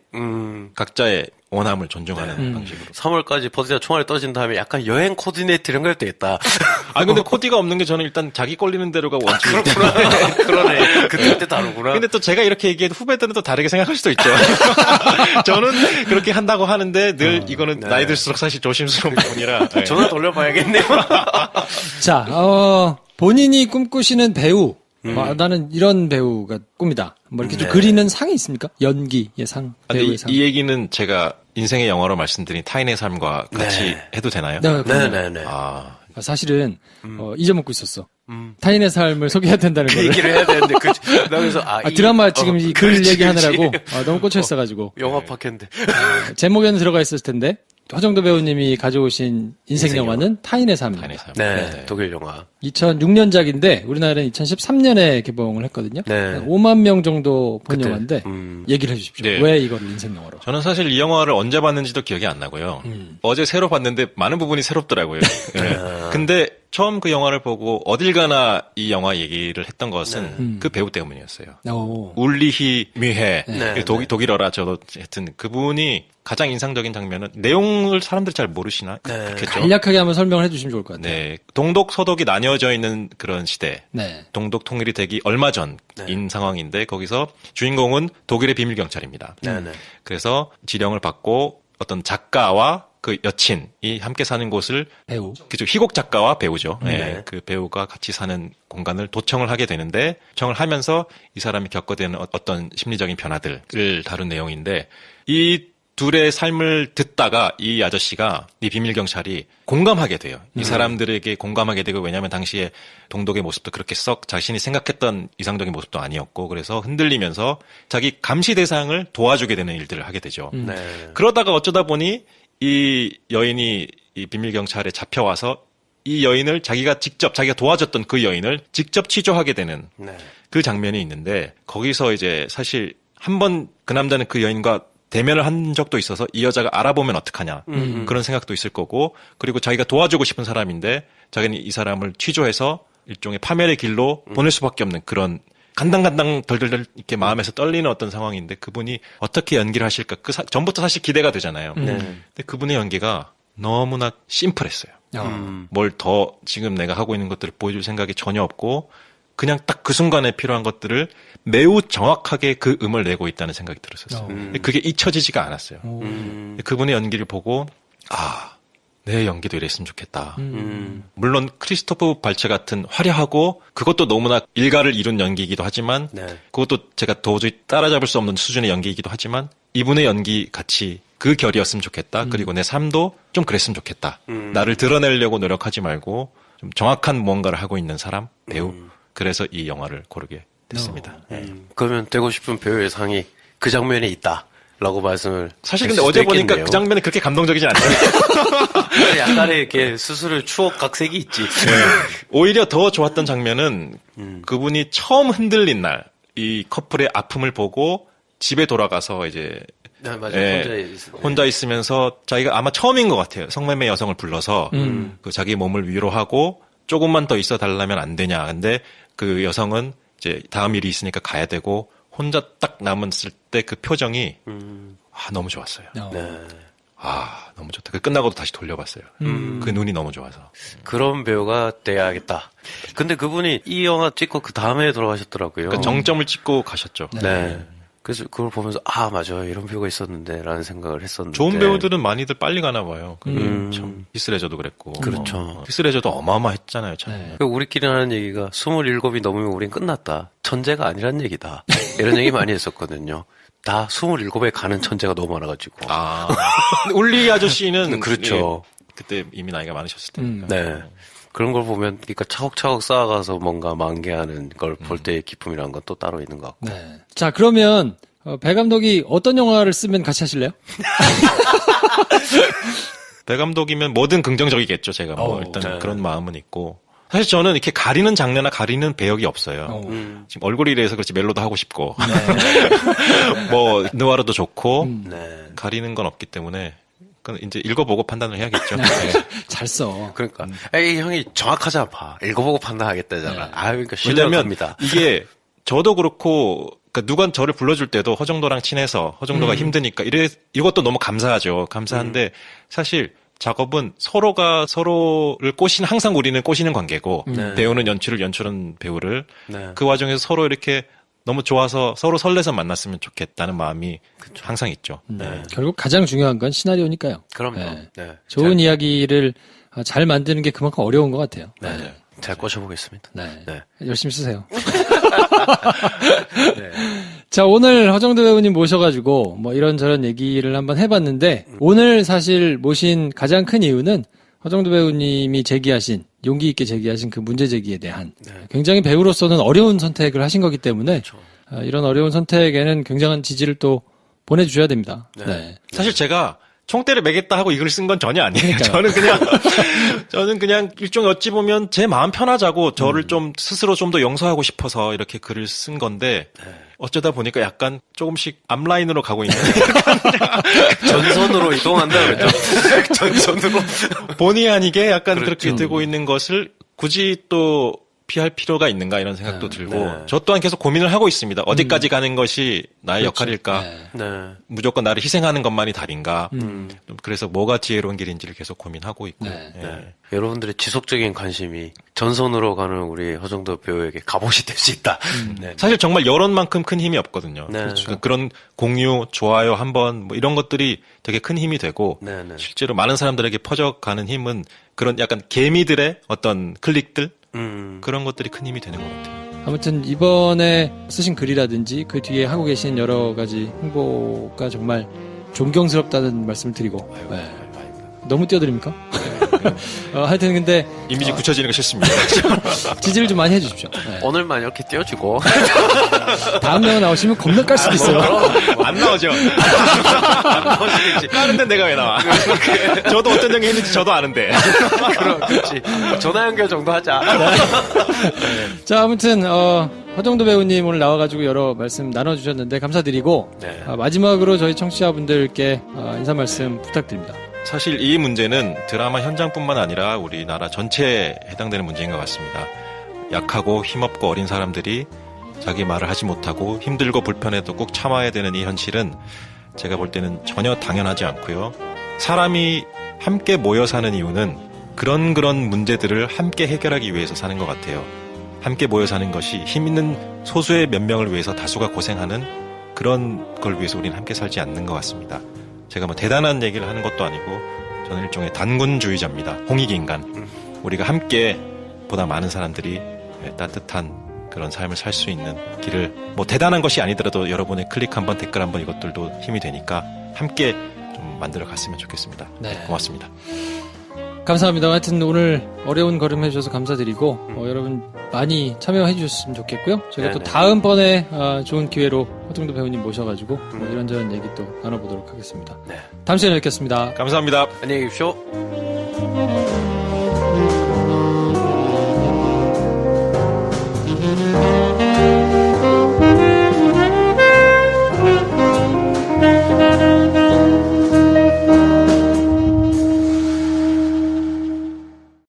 각자의 원함을 존중하는 방식으로. 3월까지 버티다 총알이 떨어진 다음에 약간 여행 코디네이트 이런 거 할 때 있다. 근데 코디가 없는 게 저는 일단 자기 꼴리는 대로가 원칙이기 때문에. 그러네. 그때 다르구나. 근데 또 제가 이렇게 얘기해도 후배들은 또 다르게 생각할 수도 있죠. 저는 그렇게 한다고 하는데 늘 이거는 나이 들수록 사실 조심스러운 부분이라. 네. 전화 돌려봐야겠네요. 자, 본인이 꿈꾸시는 배우. 나는 이런 배우가 꿈이다. 뭐 이렇게 좀 그리는 상이 있습니까? 연기의 상, 배우의 상. 이 얘기는 제가 인생의 영화로 말씀드린 타인의 삶과 같이 해도 되나요? 네네네. 사실은 잊어먹고 있었어. 타인의 삶을 소개해야 된다는 걸. 얘기를 해야 되는데 나 그래서 드라마 지금 이 글 얘기하느라고 너무 꽂혀 있어가지고 영화 파캔데 제목에는 들어가 있었을 텐데 허정도 배우님이 가져오신 인생 영화는 타인의 삶입니다. 타인의 삶. 네, 네. 독일 영화. 2006년작인데 우리나라는 2013년에 개봉을 했거든요. 네. 5만 명 정도 본 그때, 영화인데 얘기를 해주십시오. 네. 왜 이걸 인생 영화로? 저는 사실 이 영화를 언제 봤는지도 기억이 안 나고요. 어제 새로 봤는데 많은 부분이 새롭더라고요. 네. 근데 처음 그 영화를 보고 어딜 가나 이 영화 얘기를 했던 것은 그 배우 때문이었어요. 오. 울리히 뮤헤 네. 독일어라 저도 하여튼 그분이 가장 인상적인 장면은 내용을 사람들이 잘 모르시나 그렇겠죠. 간략하게 한번 설명을 해주시면 좋을 것 같아요. 네, 동독 서독이 나뉘어져 있는 그런 시대. 네. 동독 통일이 되기 얼마 전인 상황인데 거기서 주인공은 독일의 비밀 경찰입니다. 네, 네. 그래서 지령을 받고 어떤 작가와 그 여친이 함께 사는 곳을 배우. 그죠, 희곡 작가와 배우죠. 네. 네, 그 배우가 같이 사는 공간을 도청을 하게 되는데 도청을 하면서 이 사람이 겪게 되는 어떤 심리적인 변화들을 다룬 내용인데 이 둘의 삶을 듣다가 이 아저씨가 이 비밀 경찰이 공감하게 돼요. 이 사람들에게 공감하게 되고 왜냐하면 당시에 동독의 모습도 그렇게 썩 자신이 생각했던 이상적인 모습도 아니었고 그래서 흔들리면서 자기 감시 대상을 도와주게 되는 일들을 하게 되죠. 네. 그러다가 어쩌다 보니 이 여인이 이 비밀 경찰에 잡혀와서 이 여인을 자기가 도와줬던 그 여인을 직접 취조하게 되는 네. 그 장면이 있는데 거기서 이제 사실 한번 그 남자는 그 여인과 대면을 한 적도 있어서 이 여자가 알아보면 어떡하냐 그런 생각도 있을 거고 그리고 자기가 도와주고 싶은 사람인데 자기는 이 사람을 취조해서 일종의 파멸의 길로 보낼 수밖에 없는 그런 간당간당 덜덜덜 이렇게 마음에서 떨리는 어떤 상황인데 그분이 어떻게 연기를 하실까 전부터 사실 기대가 되잖아요. 근데 그분의 연기가 너무나 심플했어요. 뭘 더 지금 내가 하고 있는 것들을 보여줄 생각이 전혀 없고 그냥 딱 그 순간에 필요한 것들을 매우 정확하게 그 음을 내고 있다는 생각이 들었었어요. 그게 잊혀지지가 않았어요. 그분의 연기를 보고 내 연기도 이랬으면 좋겠다. 물론 크리스토프 발체 같은 화려하고 그것도 너무나 일가를 이룬 연기이기도 하지만 네. 그것도 제가 도저히 따라잡을 수 없는 수준의 연기이기도 하지만 이분의 연기 같이 그 결이었으면 좋겠다. 그리고 내 삶도 좀 그랬으면 좋겠다. 나를 드러내려고 노력하지 말고 좀 정확한 무언가를 하고 있는 사람, 배우. 그래서 이 영화를 고르게 됐습니다. 그러면 되고 싶은 배우의 상이 그 장면에 있다라고 말씀을 사실 근데 하실 어제 수도 보니까 있겠네요. 그 장면이 그렇게 감동적이진 않아요. 약간의 이렇게 스스로 추억 각색이 있지. 오히려 더 좋았던 장면은 그분이 처음 흔들린 날 이 커플의 아픔을 보고 집에 돌아가서 이제 네, 맞아요. 예, 혼자 있으면서 자기가 아마 처음인 것 같아요. 성매매 여성을 불러서 그 자기 몸을 위로하고 조금만 더 있어 달라면 안 되냐. 근데 그 여성은 이제 다음 일이 있으니까 가야 되고 혼자 딱 남았을 때 그 표정이 너무 좋았어요. 네. 너무 좋다. 그 끝나고도 다시 돌려봤어요. 그 눈이 너무 좋아서. 그런 배우가 돼야겠다. 근데 그분이 이 영화 찍고 그 다음에 돌아가셨더라고요. 그 정점을 찍고 가셨죠. 네. 그래서 그걸 보면서 맞아요. 이런 배우가 있었는데 라는 생각을 했었는데. 좋은 배우들은 많이들 빨리 가나 봐요. 참 히스레저도 그랬고. 그렇죠. 히스레저도 어마어마했잖아요. 참. 우리끼리 하는 얘기가 27이 넘으면 우린 끝났다. 천재가 아니란 얘기다. 이런 얘기 많이 했었거든요. 다 27에 가는 천재가 너무 많아가지고. 근데 울리 아저씨는 그렇죠. 그때 이미 나이가 많으셨을 테니까. 네. 그런 걸 보면, 그러니까 차곡차곡 쌓아가서 뭔가 만개하는 걸 볼 때의 기쁨이라는 건 또 따로 있는 것 같고. 네. 자, 그러면 배 감독이 어떤 영화를 쓰면 같이 하실래요? 배 감독이면 뭐든 긍정적이겠죠. 제가 일단 네. 그런 마음은 있고. 사실 저는 이렇게 가리는 장르나 가리는 배역이 없어요. 지금 얼굴이 이래서 그렇지 멜로도 하고 싶고, 뭐 느와르도 좋고 네. 가리는 건 없기 때문에 그건 이제 읽어보고 판단을 해야겠죠. 잘 써. 그러니까. 에이, 형이 정확하지 않아. 읽어보고 판단하겠다잖아. 네. 그러니까 왜냐면 신뢰합니다. 이게 저도 그렇고 그러니까 누가 저를 불러줄 때도 허정도랑 친해서 허정도가 힘드니까 이것도 너무 감사하죠. 감사한데 사실 작업은 서로가 서로를 항상 우리는 꼬시는 관계고 배우는 연출은 배우를 네. 그 와중에서 서로 이렇게 너무 좋아서 서로 설레서 만났으면 좋겠다는 마음이 항상 있죠. 네. 결국 가장 중요한 건 시나리오니까요. 그럼요. 네. 네. 좋은 이야기를 잘 만드는 게 그만큼 어려운 것 같아요. 네. 잘 꼬셔보겠습니다. 네. 네. 열심히 쓰세요. 네. 자, 오늘 허정도 배우님 모셔가지고 뭐 이런저런 얘기를 한번 해봤는데 오늘 사실 모신 가장 큰 이유는 허정도 배우님이 용기 있게 제기하신 그 문제 제기에 대한 굉장히 배우로서는 어려운 선택을 하신 거기 때문에 이런 어려운 선택에는 굉장한 지지를 또 보내주셔야 됩니다. 네. 네. 사실 제가 총대를 매겠다 하고 이걸 쓴 건 전혀 아니에요. 저는 그냥 일종의 어찌 보면 제 마음 편하자고 저를 좀 스스로 좀 더 용서하고 싶어서 이렇게 글을 쓴 건데 어쩌다 보니까 약간 조금씩 앞라인으로 가고 있는 전선으로 이동한다 그랬죠. 전선으로. 본의 아니게 약간 그렇죠. 그렇게 되고 있는 것을 굳이 또 피할 필요가 있는가 이런 생각도 들고 네. 저 또한 계속 고민을 하고 있습니다. 어디까지 가는 것이 나의 그렇죠. 역할일까? 네. 무조건 나를 희생하는 것만이 답인가? 그래서 뭐가 지혜로운 길인지를 계속 고민하고 있고. 네. 예. 네. 여러분들의 지속적인 관심이 전선으로 가는 우리 허정도 배우에게 갑옷이 될 수 있다. 네. 사실 정말 여론만큼 큰 힘이 없거든요. 네. 그러니까 그런 공유, 좋아요 한번 뭐 이런 것들이 되게 큰 힘이 되고 네, 네. 실제로 많은 사람들에게 퍼져가는 힘은 그런 약간 개미들의 어떤 클릭들 그런 것들이 큰 힘이 되는 것 같아요. 아무튼 이번에 쓰신 글이라든지 그 뒤에 하고 계신 여러 가지 행보가 정말 존경스럽다는 말씀을 드리고 네. 너무 뛰어드립니까? 하여튼 근데 이미지 굳혀지는 거 싫습니다. 지지를 좀 많이 해주십시오. 네. 오늘만 이렇게 띄워주고. 다음 명 나오시면 겁나 깔 수도 있어요. 안 나오죠. 안 나오시겠지. 다른데 내가 왜 나와? 저도 어떤 적이 있는지 저도 아는데. 그렇지. 전화 연결 정도 하자. 자, 아무튼 허정도 배우님 오늘 나와가지고 여러 말씀 나눠주셨는데 감사드리고 네. 마지막으로 저희 청취자분들께 인사 말씀 부탁드립니다. 사실 이 문제는 드라마 현장뿐만 아니라 우리나라 전체에 해당되는 문제인 것 같습니다. 약하고 힘없고 어린 사람들이 자기 말을 하지 못하고 힘들고 불편해도 꼭 참아야 되는 이 현실은 제가 볼 때는 전혀 당연하지 않고요. 사람이 함께 모여 사는 이유는 그런 문제들을 함께 해결하기 위해서 사는 것 같아요. 함께 모여 사는 것이 힘 있는 소수의 몇 명을 위해서 다수가 고생하는 그런 걸 위해서 우리는 함께 살지 않는 것 같습니다. 제가 뭐 대단한 얘기를 하는 것도 아니고 저는 일종의 단군주의자입니다. 홍익인간. 우리가 함께 보다 많은 사람들이 따뜻한 그런 삶을 살 수 있는 길을 뭐 대단한 것이 아니더라도 여러분의 클릭 한번 댓글 한번 이것들도 힘이 되니까 함께 좀 만들어 갔으면 좋겠습니다. 네. 고맙습니다. 감사합니다. 하여튼 오늘 어려운 걸음 해주셔서 감사드리고 여러분 많이 참여해 주셨으면 좋겠고요. 저희가 또 네네. 다음번에 좋은 기회로 허정도 배우님 모셔가지고 뭐 이런저런 얘기 또 나눠보도록 하겠습니다. 네. 다음 시간에 뵙겠습니다. 감사합니다. 안녕히 계십시오.